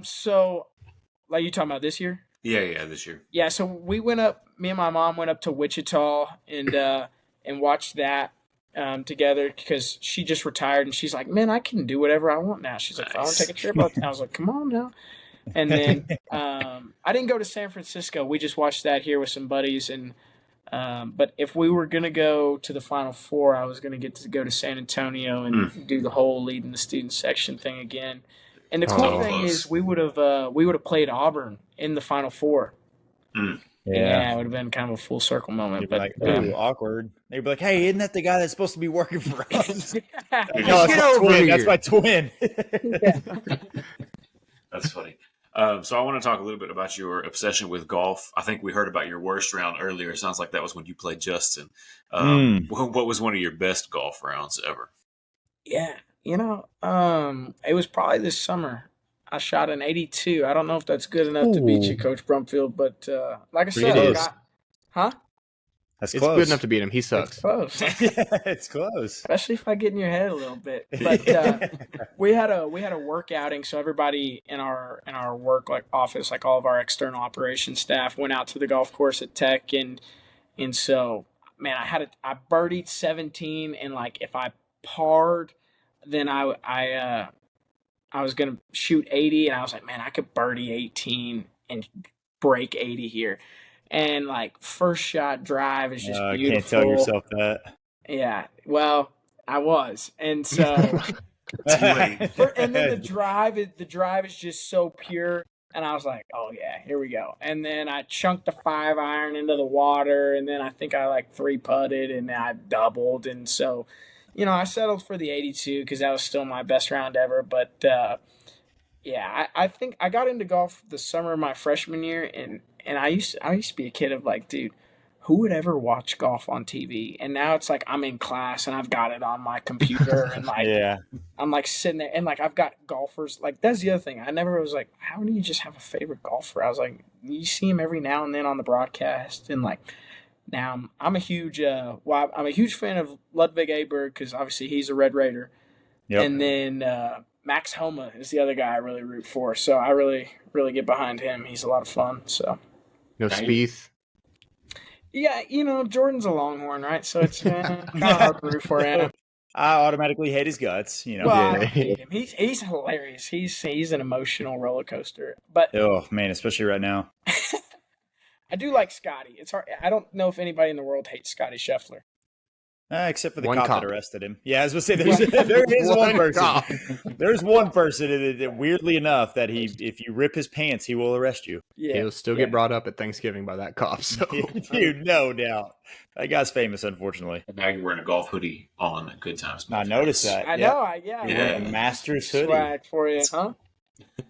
So like you talking about this year? Yeah, this year. Yeah, so we went up. Me and my mom went up to Wichita and watched that together because she just retired and she's like, "Man, I can do whatever I want now." She's like, "If I want to Nice. take a trip," I was like, "Come on now." And then I didn't go to San Francisco. We just watched that here with some buddies. And but if we were gonna go to the Final Four, I was gonna get to go to San Antonio and do the whole leading the student section thing again. And the cool thing close. is, we would have played Auburn in the Final Four. Mm. Yeah, it would have been kind of a full circle moment. You'd be But like, ooh, awkward. They'd be like, hey, isn't that the guy that's supposed to be working for us? No, That's get my over twin. here. That's my twin. That's funny. So I want to talk a little bit about your obsession with golf. I think we heard about your worst round earlier. It sounds like that was when you played Justin. What was one of your best golf rounds ever? yeah, it was probably this summer. I shot an 82. I don't know if that's good enough to beat you, Coach Brumfield, but like I said, close. huh? That's It's close. good enough to beat him. He It's sucks. close. It's close. Especially if I get in your head a little bit. But we had a work outing, so everybody in our work like office, like all of our external operations staff, went out to the golf course at Tech, and so man, I birdied 17, and like if I parred, then I was gonna shoot 80, and I was like, man, I could birdie 18 and break 80 here. And like first shot drive is just beautiful. Can't tell yourself that. Yeah, well, I was, and so, Too late. and then the drive is just so pure, and I was like, oh yeah, here we go. And then I chunked the 5-iron into the water, and then I think I like 3-putted, and I doubled, and so, I settled for the 82 because that was still my best round ever. But yeah, I think I got into golf the summer of my freshman year, and I used to be a kid of like, dude, who would ever watch golf on TV? And now it's like I'm in class and I've got it on my computer and like Yeah. I'm like sitting there and like I've got golfers. Like that's the other thing. I never was like, how do you just have a favorite golfer? I was like, you see him every now and then on the broadcast, and like now I'm a huge I'm a huge fan of Ludwig Aberg because obviously he's a Red Raider, Yep. and then Max Homa is the other guy I really root for. So I really get behind him. He's a lot of fun. So. No Spieth. Yeah, Jordan's a Longhorn, right? So it's kind of hard to root for him. I automatically hate his guts. Well, I don't hate him. He's hilarious. He's an emotional roller coaster. But Oh man, especially right now. I do like Scotty. It's hard. I don't know if anybody in the world hates Scotty Scheffler. Except for the One cop cop. that arrested him. Yeah, I was going to say, there is one person. cop. There's one person that weirdly enough, that if you rip his pants, he will arrest you. Yeah, He'll still get brought up at Thanksgiving by that cop. So Dude, no doubt. That guy's famous, unfortunately. And now you're wearing a golf hoodie on Good Times. I noticed that. I Yep. know. You're wearing a Masters hoodie. Swag for you, huh?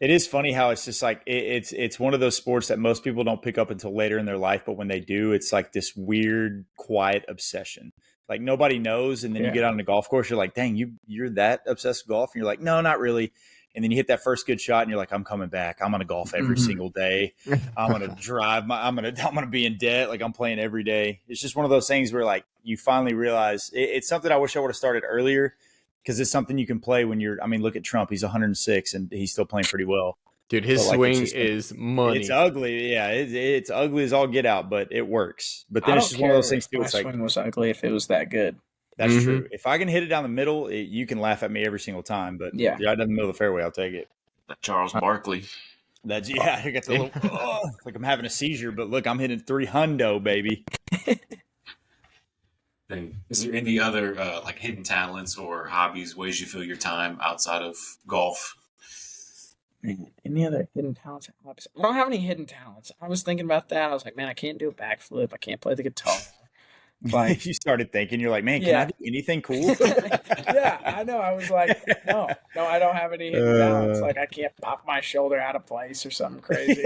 It is funny how it's just like it's one of those sports that most people don't pick up until later in their life, but when they do, it's like this weird, quiet obsession. Like nobody knows, and then you get on the golf course, you're like, "Dang, you're that obsessed with golf?" And you're like, "No, not really." And then you hit that first good shot, and you're like, "I'm coming back. I'm gonna golf every single day. I'm gonna drive. I'm gonna be in debt. Like I'm playing every day." It's just one of those things where like you finally realize it's something I wish I would have started earlier, because it's something you can play when you're. I mean, look at Trump. He's 106 and he's still playing pretty well. dude, his But, like, swing it's just- is money. It's ugly. Yeah, it's ugly as all get out, but it works. But then I it's don't just one of those care things if too. my It's like, swing was ugly if it was that good. that's Mhm. true. If I can hit it down the middle, you can laugh at me every single time. But Yeah. right down the middle of the fairway, I'll take it. That Charles Barkley. That's I got the little it's like I'm having a seizure, but look, I'm hitting 300, baby. Thing. Is there any other like hidden talents or hobbies, ways you fill your time outside of golf? Any other hidden talents? I don't have any hidden talents. I was thinking about that. I was like, man, I can't do a backflip. I can't play the guitar. Like, You started thinking, you're like, man, can Yeah. I do anything cool? yeah, I know. I was like, no, I don't have any hidden talents. Like, I can't pop my shoulder out of place or something crazy.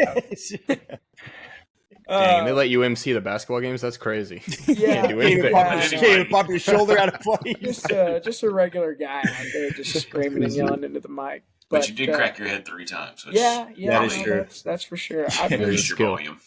Dang, and they let you MC the basketball games? That's crazy. Yeah, Can't do anything. yeah. Can't even pop your shoulder out of place. just a regular guy out there just screaming and yelling into the mic. But you did crack your head 3 times. Which Yeah, That is no, true. That's for sure. I There's mean, a increased your skill. volume.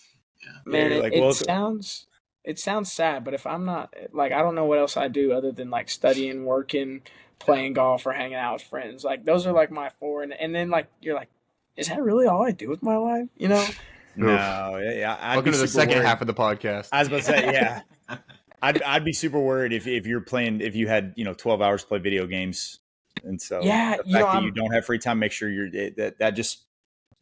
man, You're like, it well, sounds it sounds sad, but if I'm not like, I don't know what else I do other than like studying, working, playing golf, or hanging out with friends. Like those are like my four, and then like you're like, is that really all I do with my life? You know? Oof. No, yeah, I'd Welcome be to the super second worried. half of the podcast. I was about to say, yeah, I'd be super worried if you're playing, if you had 12 hours to play video games, and so Yeah, the you know, fact that you don't have free time, make sure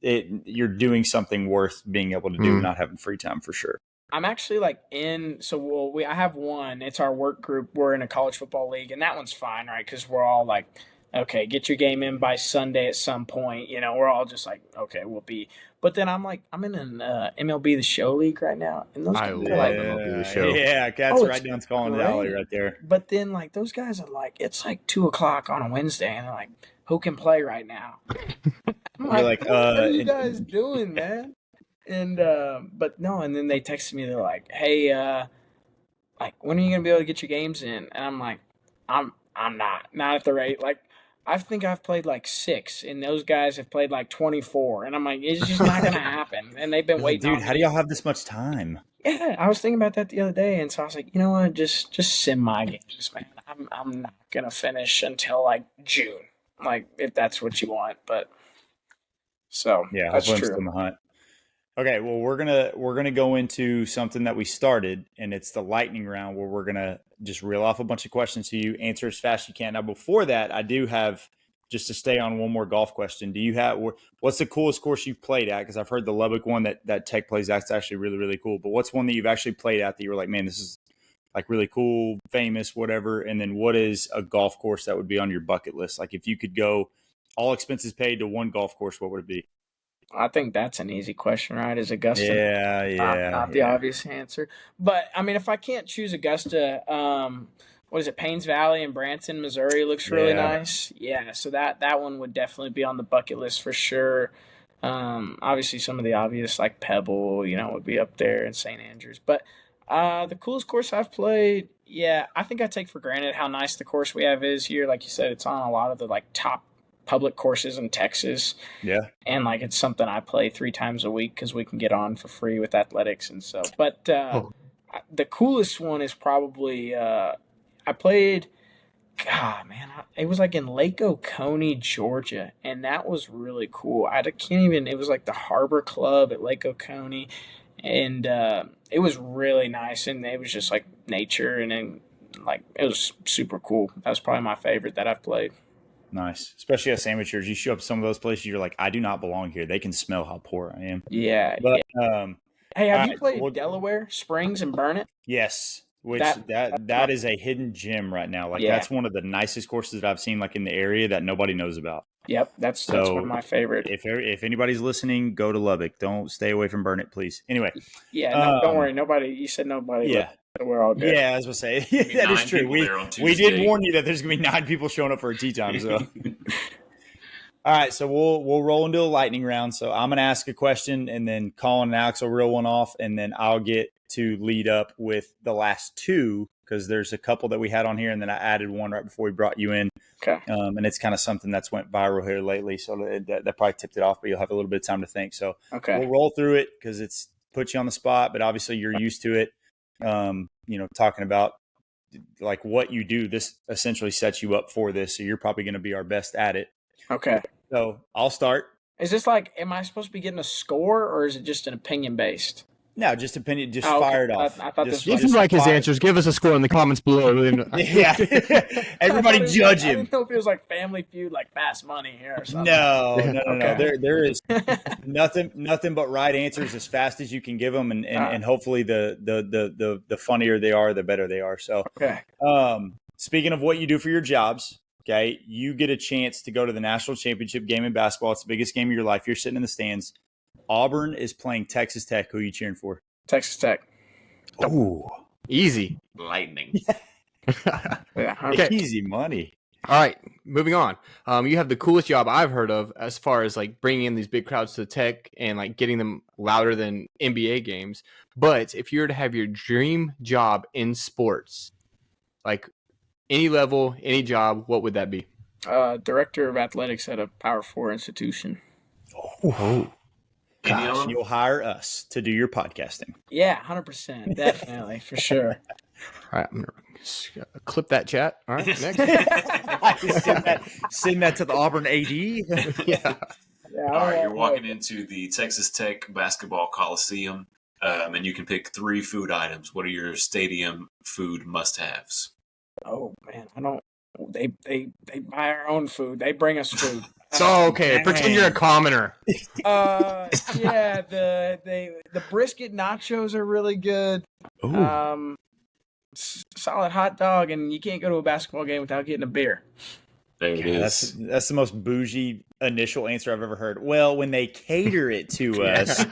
you're doing something worth being able to do, not having free time for sure. I'm actually like I have one. It's our work group. We're in a college football league, and that one's fine, right? Because we're all like, okay, get your game in by Sunday at some point. We're all just like, okay, we'll be. But then I'm in an MLB The Show league right now, and those I guys love are like, MLB The Show. Yeah, that's oh, right it's down Scullen Valley great. right there. But then like those guys are like, it's like 2 o'clock on a Wednesday, and they're like, who can play right now? I'm You're like, like, what are you guys doing, man? And but no, and then they texted me. They're like, "Hey, like, when are you gonna be able to get your games in?" And I'm like, I'm not at the rate. Like, I think I've played like 6, and those guys have played like 24, and I'm like, it's just not gonna happen. And they've been like, waiting dude, on how do me. y'all have this much time? Yeah, I was thinking about that the other day, and so I was like, you know what, just send my games, man. I'm not gonna finish until like June, like if that's what you want, but so Yeah, that's hopefully I'm still true. in the hunt. Okay, well we're gonna go into something that we started, and it's the lightning round where we're gonna just reel off a bunch of questions to you, answer as fast as you can. Now, before that, I do have just to stay on one more golf question. Do you have what's the coolest course you've played at? Because I've heard the Lubbock one that Tech plays that's actually really really cool. But what's one that you've actually played at that you were like, man, this is like really cool, famous, whatever? And then what is a golf course that would be on your bucket list? Like if you could go all expenses paid to one golf course, what would it be? I think that's an easy question, right? Is Augusta Yeah, not the yeah. obvious answer? But I mean, if I can't choose Augusta, what is it? Paynes Valley in Branson, Missouri looks really Yeah. nice. Yeah, so that one would definitely be on the bucket list for sure. Obviously, some of the obvious like Pebble, would be up there, and St. Andrews. But the coolest course I've played, yeah, I think I take for granted how nice the course we have is here. Like you said, it's on a lot of the like top public courses in Texas, Yeah. and like it's something I play 3 times a week because we can get on for free with athletics and so. But Oh, the coolest one is probably I played. God, man, it was like in Lake Oconee, Georgia, and that was really cool. I can't even. It was like the Harbor Club at Lake Oconee, and it was really nice, and it was just like nature, and then like it was super cool. That was probably my favorite that I've played. Nice. Especially as amateurs, you show up to some of those places, you're like, I do not belong here. They can smell how poor I am. Yeah, But yeah. Hey, all have you right, so played Delaware Springs and Burnet? yes, which That that is a hidden gem right now. Like Yeah. that's one of the nicest courses that I've seen like in the area that nobody knows about. Yep, that's one of So my favorite. if anybody's listening, go to Lubbock. Don't stay away from Burnett, please. Anyway, Yeah, no, don't um, worry. Nobody, you said nobody. yeah, We're all good. yeah. As I say, Be that is 9 true. people there on We did Tuesday. warn you that there's gonna be 9 people showing up for a tea time. So. All right, so we'll roll into a lightning round. So I'm going to ask a question, and then Colin and Alex will reel one off, and then I'll get to lead up with the last 2 because there's a couple that we had on here, and then I added one right before we brought you in, Okay. and it's kind of something that's went viral here lately. So that probably tipped it off, but you'll have a little bit of time to think. So Okay. we'll roll through it because it's put you on the spot, but obviously you're used to it. Talking about like what you do, this essentially sets you up for this, so you're probably going to be our best at it. Okay. So I'll start. Is this like, am I supposed to be getting a score, or is it just an opinion based? No, just opinion. Just Oh, okay. fire it off. I thought Just, this was if you like his answers, give us a score in the comments below. yeah. Everybody judge I him. didn't know if it was like Family Feud, like Fast Money here or something. No. Okay. There is nothing but right answers as fast as you can give them, and hopefully the funnier they are, the better they are. So, Okay. Speaking of what you do for your jobs, okay, you get a chance to go to the national championship game in basketball. It's the biggest game of your life. You're sitting in the stands. Auburn is playing Texas Tech. Who are you cheering for? Texas Tech. Oh, Easy. Lightning. Yeah. Okay. easy money. All right, moving on. You have the coolest job I've heard of as far as like bringing in these big crowds to Tech and like getting them louder than NBA games. But if you were to have your dream job in sports, like any level, any job, what would that be? Director of athletics at a Power 4 institution. Oh. Any of Gosh, them? You'll hire us to do your podcasting. Yeah, 100%, definitely for sure. all right, I'm gonna clip that chat. All right, next. Send that to the Auburn AD. Yeah. Yeah, All right, you're walking into the Texas Tech Basketball Coliseum, and you can pick 3 food items. What are your stadium food must-haves? Oh man, I don't. They buy our own food. They bring us food. So okay, pretend you're a commoner. Yeah, the brisket nachos are really good. Ooh. Solid hot dog, and you can't go to a basketball game without getting a beer. There it That's is. that's the most bougie initial answer I've ever heard. Well, when they cater it to us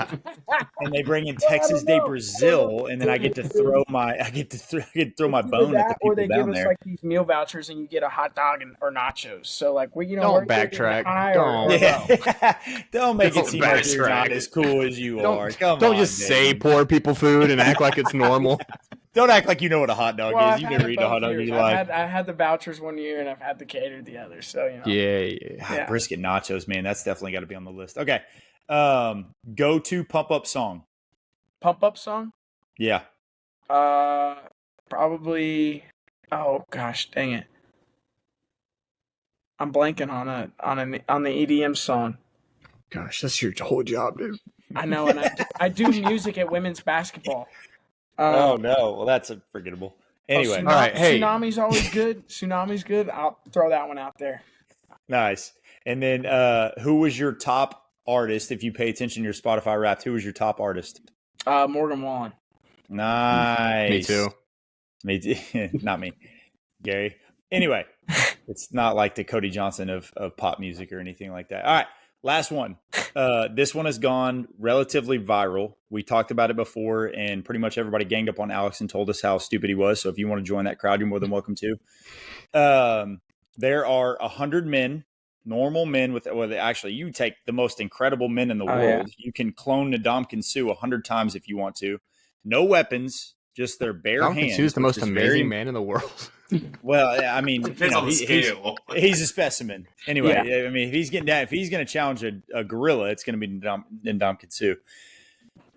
and they bring in Texas Day Brazil, and then I get to throw my bone at the Or people they give down us there. like these meal vouchers, and you get a hot dog or nachos. So like we, Don't we're either backtrack. high Don't. or low. Yeah. Don't make it Don't seem like you're not backtrack. as cool as you are. Come Don't on, just say Dayton. poor people food and act like it's normal. Don't act like you know what a hot dog Well, is. I've You've had never it eaten a hot both dog in years. your life. I had the vouchers one year, and I've had the catered the other. So Yeah. Ah, brisket nachos, man. That's definitely got to be on the list. Okay. Go to pump up song. Pump up song. Yeah. Probably. Oh gosh, dang it! I'm blanking on the EDM song. Gosh, that's your whole job, dude. I know, and I do music at women's basketball. Oh no. Well, that's forgettable. Anyway, Tsunami, All right, hey. Tsunami's always good. Tsunami's good. I'll throw that one out there. nice. And then, who was your top artist? If you pay attention to your Spotify Wrapped, who was your top artist? Morgan Wallen. Nice. Me too. Me too. Not me, Gary. Anyway, it's not like the Cody Johnson of pop music or anything like that. All right, last one. This one has gone relatively viral. We talked about it before, and pretty much everybody ganged up on Alex and told us how stupid he was. So if you want to join that crowd, you're more than welcome to. There are 100 men, normal men actually, you take the most incredible men in the world. Yeah. You can clone Ndamukong Suh 100 times if you want to. No weapons, just their bare hands. Suh's the most which is amazing man in the world. Well, I mean, Depends on the scale. he's a specimen. Anyway, Yeah. I mean, if he's getting down, if he's going to challenge a gorilla, it's going to be Ndamukong Suh.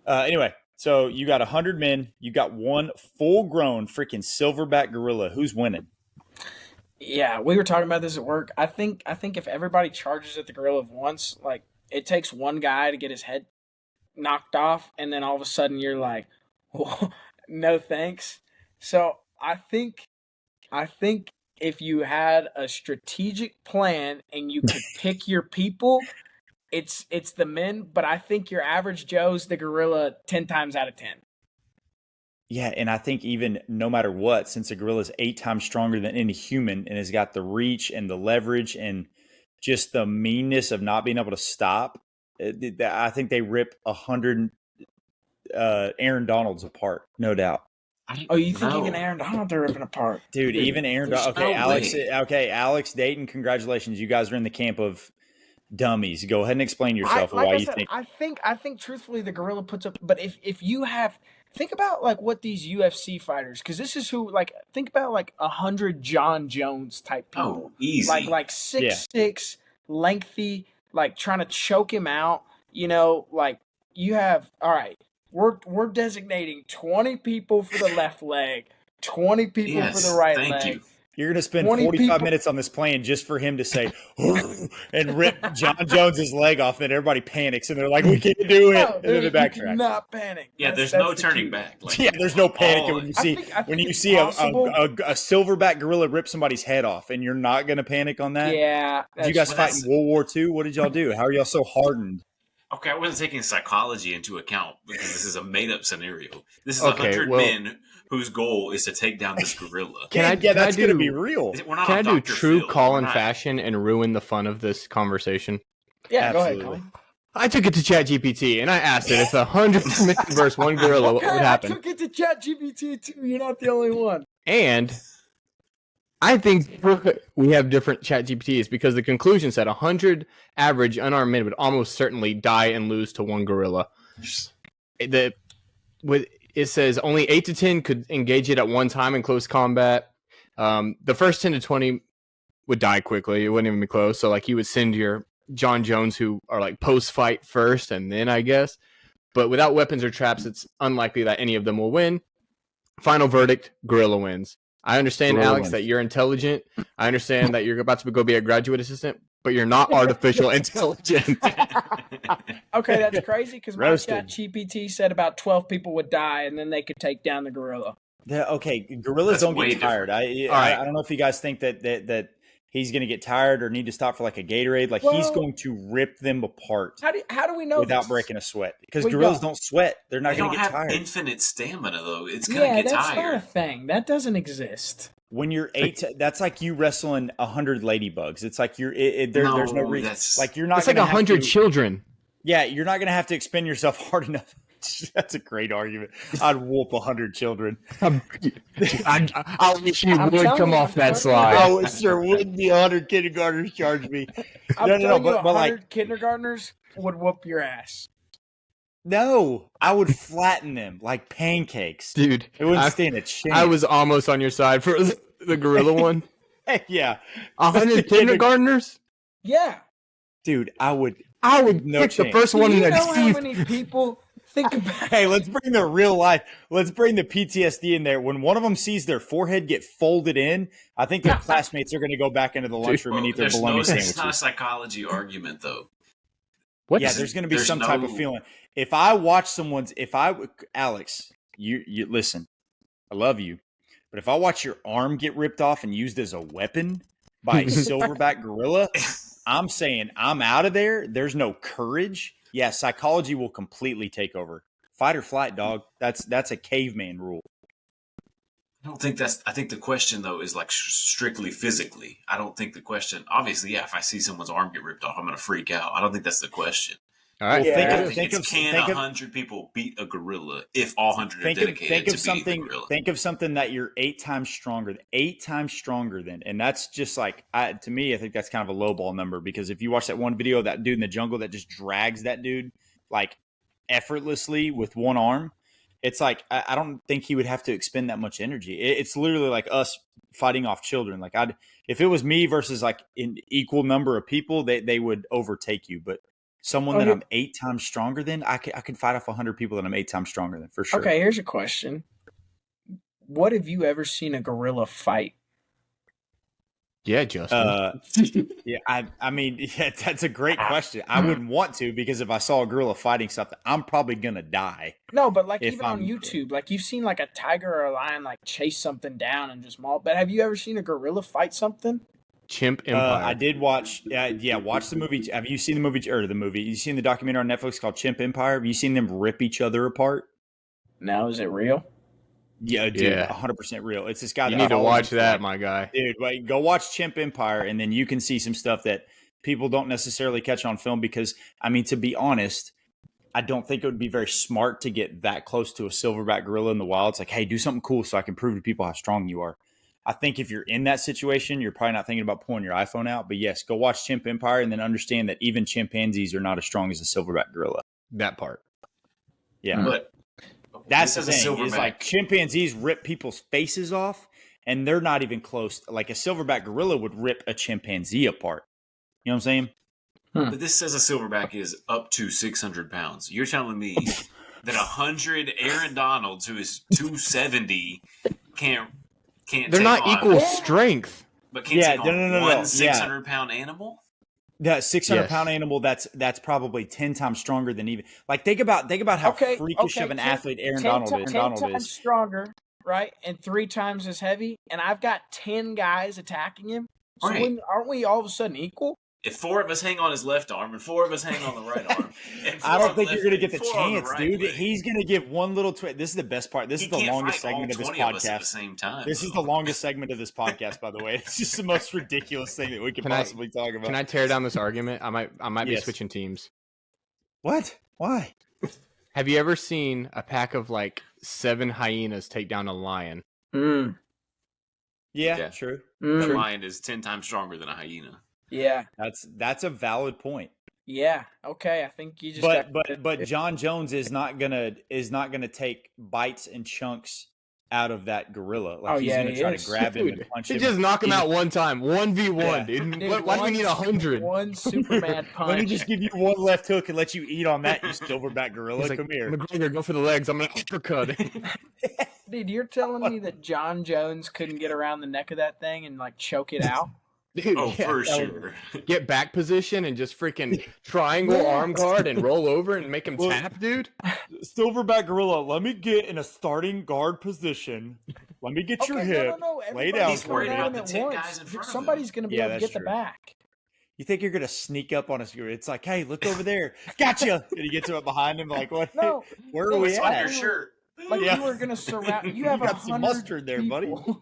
Anyway, so you got 100 men. You got one full-grown freaking silverback gorilla. Who's winning? Yeah, we were talking about this at work. I think if everybody charges at the gorilla once, like it takes one guy to get his head knocked off, and then all of a sudden you're like, well, no thanks. So I think if you had a strategic plan and you could pick your people, it's the men. But I think your average Joe's the gorilla 10 times out of 10. Yeah, and I think even no matter what, since a gorilla is 8 times stronger than any human and has got the reach and the leverage and just the meanness of not being able to stop, I think they rip 100 Aaron Donalds apart, no doubt. Oh, you think even Aaron Donald they're ripping apart? Dude, even Aaron Donald. Okay, Alex Dayton, congratulations. You guys are in the camp of dummies. Go ahead and explain yourself and why you think. I think truthfully the gorilla puts up. But if you have, think about like what these UFC fighters, because this is who, like, think about like 100 John Jones type people. Oh, easy. Like 6'6", lengthy, like trying to choke him out. Like you have, all right. We're designating 20 people for the left leg, 20 people for the right leg. Thank you. You're going to spend 45 minutes on this plan just for him to say, and rip John Jones's leg off, and everybody panics, and they're like, we can't do it. And then they backtrack. Not panic. Yeah, there's no turning back. Like, Yeah, there's no panic when you see I think it's a possible. silverback gorilla rip somebody's head off, and you're not going to panic on that. Yeah. Did you guys fight in World War II? What did y'all do? How are y'all so hardened? Okay, I wasn't taking psychology into account because this is a made-up scenario. This is 100 men whose goal is to take down this gorilla. That's going to be real. We're not Can I on do Dr. true Phil. Colin We're not- fashion and ruin the fun of this conversation? Yeah, go Absolutely. ahead, Colin. I took it to ChatGPT and I asked it if 100 men versus one gorilla, what would happen? I took it to ChatGPT too. You're not the only one. And I think we have different ChatGPTs because the conclusion said 100 average unarmed men would almost certainly die and lose to one gorilla. It says only 8 to 10 could engage it at one time in close combat. The first 10 to 20 would die quickly. It wouldn't even be close. So like you would send your John Jones who are like post-fight first and then I guess. But without weapons or traps, it's unlikely that any of them will win. Final verdict, gorilla wins. I understand, Gorilla Alex, wins. that you're intelligent. I understand that you're about to go be a graduate assistant, but you're not artificial intelligence. Okay, that's crazy because my Roasted. chat GPT said about 12 people would die and then they could take down the gorilla. Okay, gorillas That's don't way get tired. All right. I don't know if you guys think that he's going to get tired or need to stop for like a Gatorade. Like he's Well- going to rip them apart How do we know without this? breaking a sweat because We gorillas don't. don't sweat. They're not They going don't to get have tired. infinite stamina though. It's gonna Yeah, get that's not a tired. thing. That doesn't exist. When you're that's like you wrestling 100 ladybugs. It's like there's no No, reason. that's- Like you're not. It's like gonna have 100 to- children. Yeah, you're not going to have to expend yourself hard enough. That's a great argument. I'd whoop 100 children. I wish you I'm would telling come you, off I'm that telling you. I slide. wish there wouldn't be 100 kindergartners charge me. I'm No, telling you, but 100 like, kindergartners would whoop your ass. no, I would flatten them like pancakes. Dude, It wouldn't I, stand a chance. I was almost on your side for the gorilla one. Yeah, 100 kindergartners? Yeah. dude, I would. I would No pick the chance. first Do one in you the know how teeth. many people think about Hey, let's bring the real life. Let's bring the PTSD in there. When one of them sees their forehead get folded in, I think their classmates are going to go back into the lunchroom and eat their bologna It's not a sandwiches. psychology argument though. What? Yeah, there's going to be There's some type of no- feeling. If I watch Alex, you listen. I love you, but if I watch your arm get ripped off and used as a weapon by a silverback gorilla, I'm saying I'm out of there. There's no courage. Yeah, psychology will completely take over. Fight or flight, dog. That's a caveman rule. I don't think that's. I think the question though is like strictly physically. I don't think the question. Obviously, yeah. If I see someone's arm get ripped off, I'm gonna freak out. I don't think that's the question. All right. Well, Yeah. Can 100 people beat a gorilla if all 100 are dedicated to beating the gorilla? Think of something that you're 8 times stronger. 8 times stronger than, and that's just like to me. I think that's kind of a low ball number because if you watch that one video of that dude in the jungle that just drags that dude like effortlessly with one arm, it's like I don't think he would have to expend that much energy. It's literally like us fighting off children. Like if it was me versus like an equal number of people, they would overtake you, but. Someone that I'm 8 times stronger than, I can fight off 100 people that I'm 8 times stronger than, for sure. Okay, here's a question. What have you ever seen a gorilla fight? Yeah, Justin. Yeah, I mean, yeah, that's a great question. I wouldn't want to because if I saw a gorilla fighting something, I'm probably gonna die. No, but like If even on I'm- YouTube, like you've seen like a tiger or a lion like chase something down and just maul. But have you ever seen a gorilla fight something? Chimp Empire. I did watch. Yeah, watch the movie. Have you seen the movie or the movie? You seen the documentary on Netflix called Chimp Empire? Have you seen them rip each other apart? No, is it real? Yeah, dude, Yeah. 100% real. It's this guy. You that need to follows watch him, that, like, my guy. dude. Like, go watch Chimp Empire, and then you can see some stuff that people don't necessarily catch on film. Because I mean, to be honest, I don't think it would be very smart to get that close to a silverback gorilla in the wild. It's like, hey, do something cool so I can prove to people how strong you are. I think if you're in that situation, you're probably not thinking about pulling your iPhone out. But yes, go watch Chimp Empire and then understand that even chimpanzees are not as strong as a silverback gorilla. That part. Yeah. But That's the this is a thing. Is silverback. like chimpanzees rip people's faces off and they're not even close. Like a silverback gorilla would rip a chimpanzee apart. You know what I'm saying? But this says a silverback is up to 600 pounds. You're telling me that 100 Aaron Donalds, who is 270, can't They're take not on, equal strength. but can't Yeah, take on no. one Yeah. 600-pound animal? That 600-pound Yes. animal, that's probably 10 times stronger than even. Like think about how freakish of an athlete Aaron Donald is. 10 times stronger, right? And 3 times as heavy. And I've got 10 guys attacking him. So Right. aren't we all of a sudden equal? If 4 of us hang on his left arm and 4 of us hang on the right arm, and 4 I on don't the think left you're going to and get the 4 on chance, right dude. leg. He's going to give one little twist. This is the best part. This He is the can't longest fight all segment of this 20 of us at the podcast. same time. This is the longest segment of this podcast, by the way. It's just the most ridiculous thing that we could Can I- possibly talk about. Can I tear down this argument? I might be Yes. switching teams. What? Why? Have you ever seen a pack of like 7 hyenas take down a lion? Mm. Yeah, Yeah. true. The Mm. lion is 10 times stronger than a hyena. Yeah. That's a valid point. Yeah. Okay. I think you just But John Jones is not gonna take bites and chunks out of that gorilla. Like Oh, he's yeah, gonna he try is. to grab him Dude, and punch he him. just knock him out one time, 1v1, Yeah. dude. Dude, Why do we need 100? One super mad punch. Let me just give you one left hook and let you eat on that, you silverback gorilla. He's like, Come here. McGregor, go for the legs. I'm gonna uppercut. Dude, you're telling me that John Jones couldn't get around the neck of that thing and like choke it out? Dude, Oh, yeah, for that would- sure. Get back position and just freaking triangle arm guard and roll over and make him Well, tap, dude. Silverback gorilla, let me get in a starting guard position. Let me get your hip. No. Lay Everybody's down He's for going worried me. at about him the at 10 once. guys in front of Somebody's him. going to be Yeah, able to that's get the true. back. You think you're gonna sneak up on us? It's like, hey, look over there. Gotcha. And he gets up behind him, like, what? No, Where are no, we it's It's on like at? your we were- shirt. Like Yeah. you were going to surround. You have You got some 100 mustard there, buddy. people.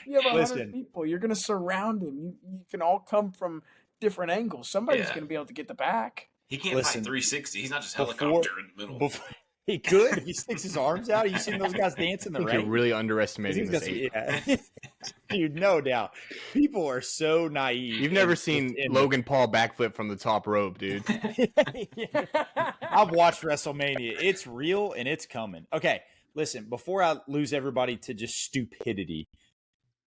You have 100 Listen. people. You're going to surround him. You can all come from different angles. Somebody's Yeah. going to be able to get the back. He can't Listen, fight 360. He's not just before- helicopter in the middle. Before, he could if he sticks his arms out. You seen those guys dance in I the think you're rain? really 'Cause underestimating he's this. got some- ape. yeah. Dude, no doubt. People are so naive. You've never and- seen and- Logan Paul backflip from the top rope, dude. I've watched WrestleMania. It's real and it's coming. Okay, listen, before I lose everybody to just stupidity,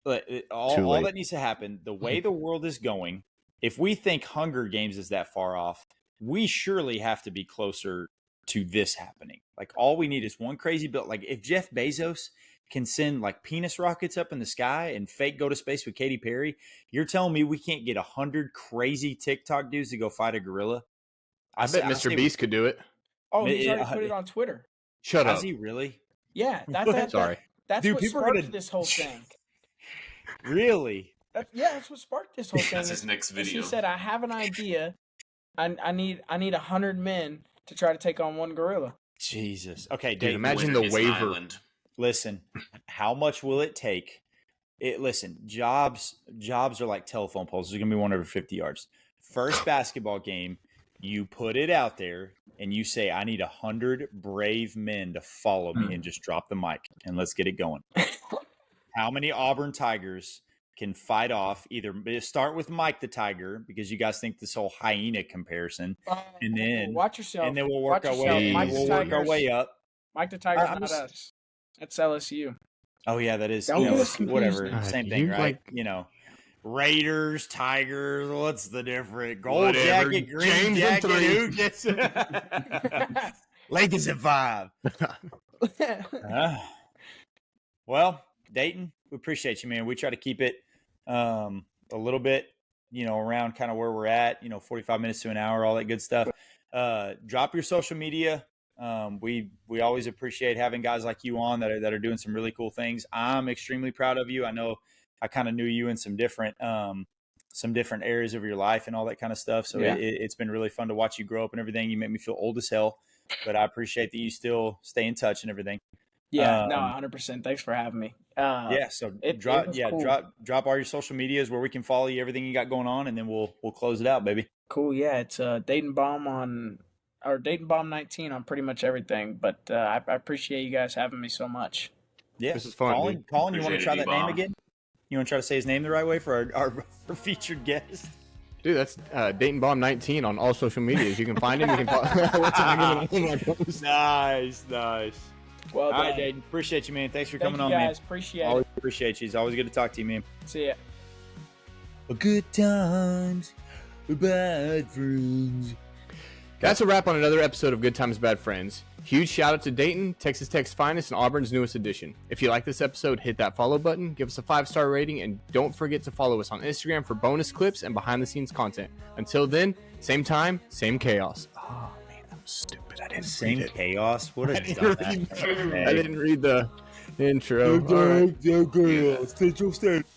but Too all late. that needs to happen, the way the world is going, if we think Hunger Games is that far off, we surely have to be closer to this happening. Like, all we need is one crazy build. Like, if Jeff Bezos can send like penis rockets up in the sky and fake go to space with Katy Perry, you're telling me we can't get 100 crazy TikTok dudes to go fight a gorilla? I bet Mr. Beast could do it. Oh, he's Yeah, already put it on Twitter. Shut Has up. he really? Yeah, Sorry. that's Dude, what people are sparked gonna- this whole thing. Really? That's what sparked this whole thing. That's his next And video. She said, "I have an idea. I need 100 men to try to take on one gorilla." Jesus. Okay, Dude, Dave, imagine Winner the gets an waiver. island. listen, how much will it take? Listen, jobs are like telephone poles. There's going to be one every 50 yards. First basketball game, you put it out there and you say, I need 100 brave men to follow me and just drop the mic and let's get it going. How many Auburn Tigers can fight off either start with Mike the Tiger, because you guys think this whole hyena comparison, and then watch yourself. and then we'll work our Watch way yourself. Mike the we'll work our Tiger's- way up. Mike the Tiger's I'm not just- us. That's LSU. Oh yeah, that is, Don't you know, get us confused. whatever, same thing, You right? like- You know, Raiders, Tigers. What's the difference? Gold Whatever. jacket, green James and jacket. three. Who gets Lakers at 5? Well, Dayton, we appreciate you, man. We try to keep it a little bit, around kind of where we're at. 45 minutes to an hour, all that good stuff. Drop your social media. We always appreciate having guys like you on that are doing some really cool things. I'm extremely proud of you. I know I kind of knew you in some different areas of your life and all that kind of stuff. So Yeah. it's been really fun to watch you grow up and everything. You make me feel old as hell, but I appreciate that you still stay in touch and everything. Yeah, no, Um, 100%. Thanks for having me. Yeah. So it drop was cool. drop all your social medias where we can follow you, everything you got going on, and then we'll close it out, baby. Cool. Yeah, it's Dayton Bomb Dayton Bomb 19 on pretty much everything. But I appreciate you guys having me so much. Yeah. This is fun, Colin, dude. you want to Appreciate try it, that name D-Bomb. again? You want to try to say his name the right way for our featured guest? Dude, that's Dayton Bomb 19 on all social medias. You can find him. You can Nice. Well All done. right, Dayton. Appreciate you, man. Thanks for Thank coming you on, guys. man. Appreciate Always it. appreciate you. It's always good to talk to you, man. See ya. Good times, bad friends. That's a wrap on another episode of Good Times, Bad Friends. Huge shout out to Dayton, Texas Tech's finest, and Auburn's newest addition. If you like this episode, hit that follow button, give us a 5-star rating, and don't forget to follow us on Instagram for bonus clips and behind-the-scenes content. Until then, same time, same chaos. Oh, man, that was stupid. I didn't Same read it. chaos. What a I didn't dumbass. I didn't read the intro. All right.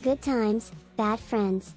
Good times, bad friends.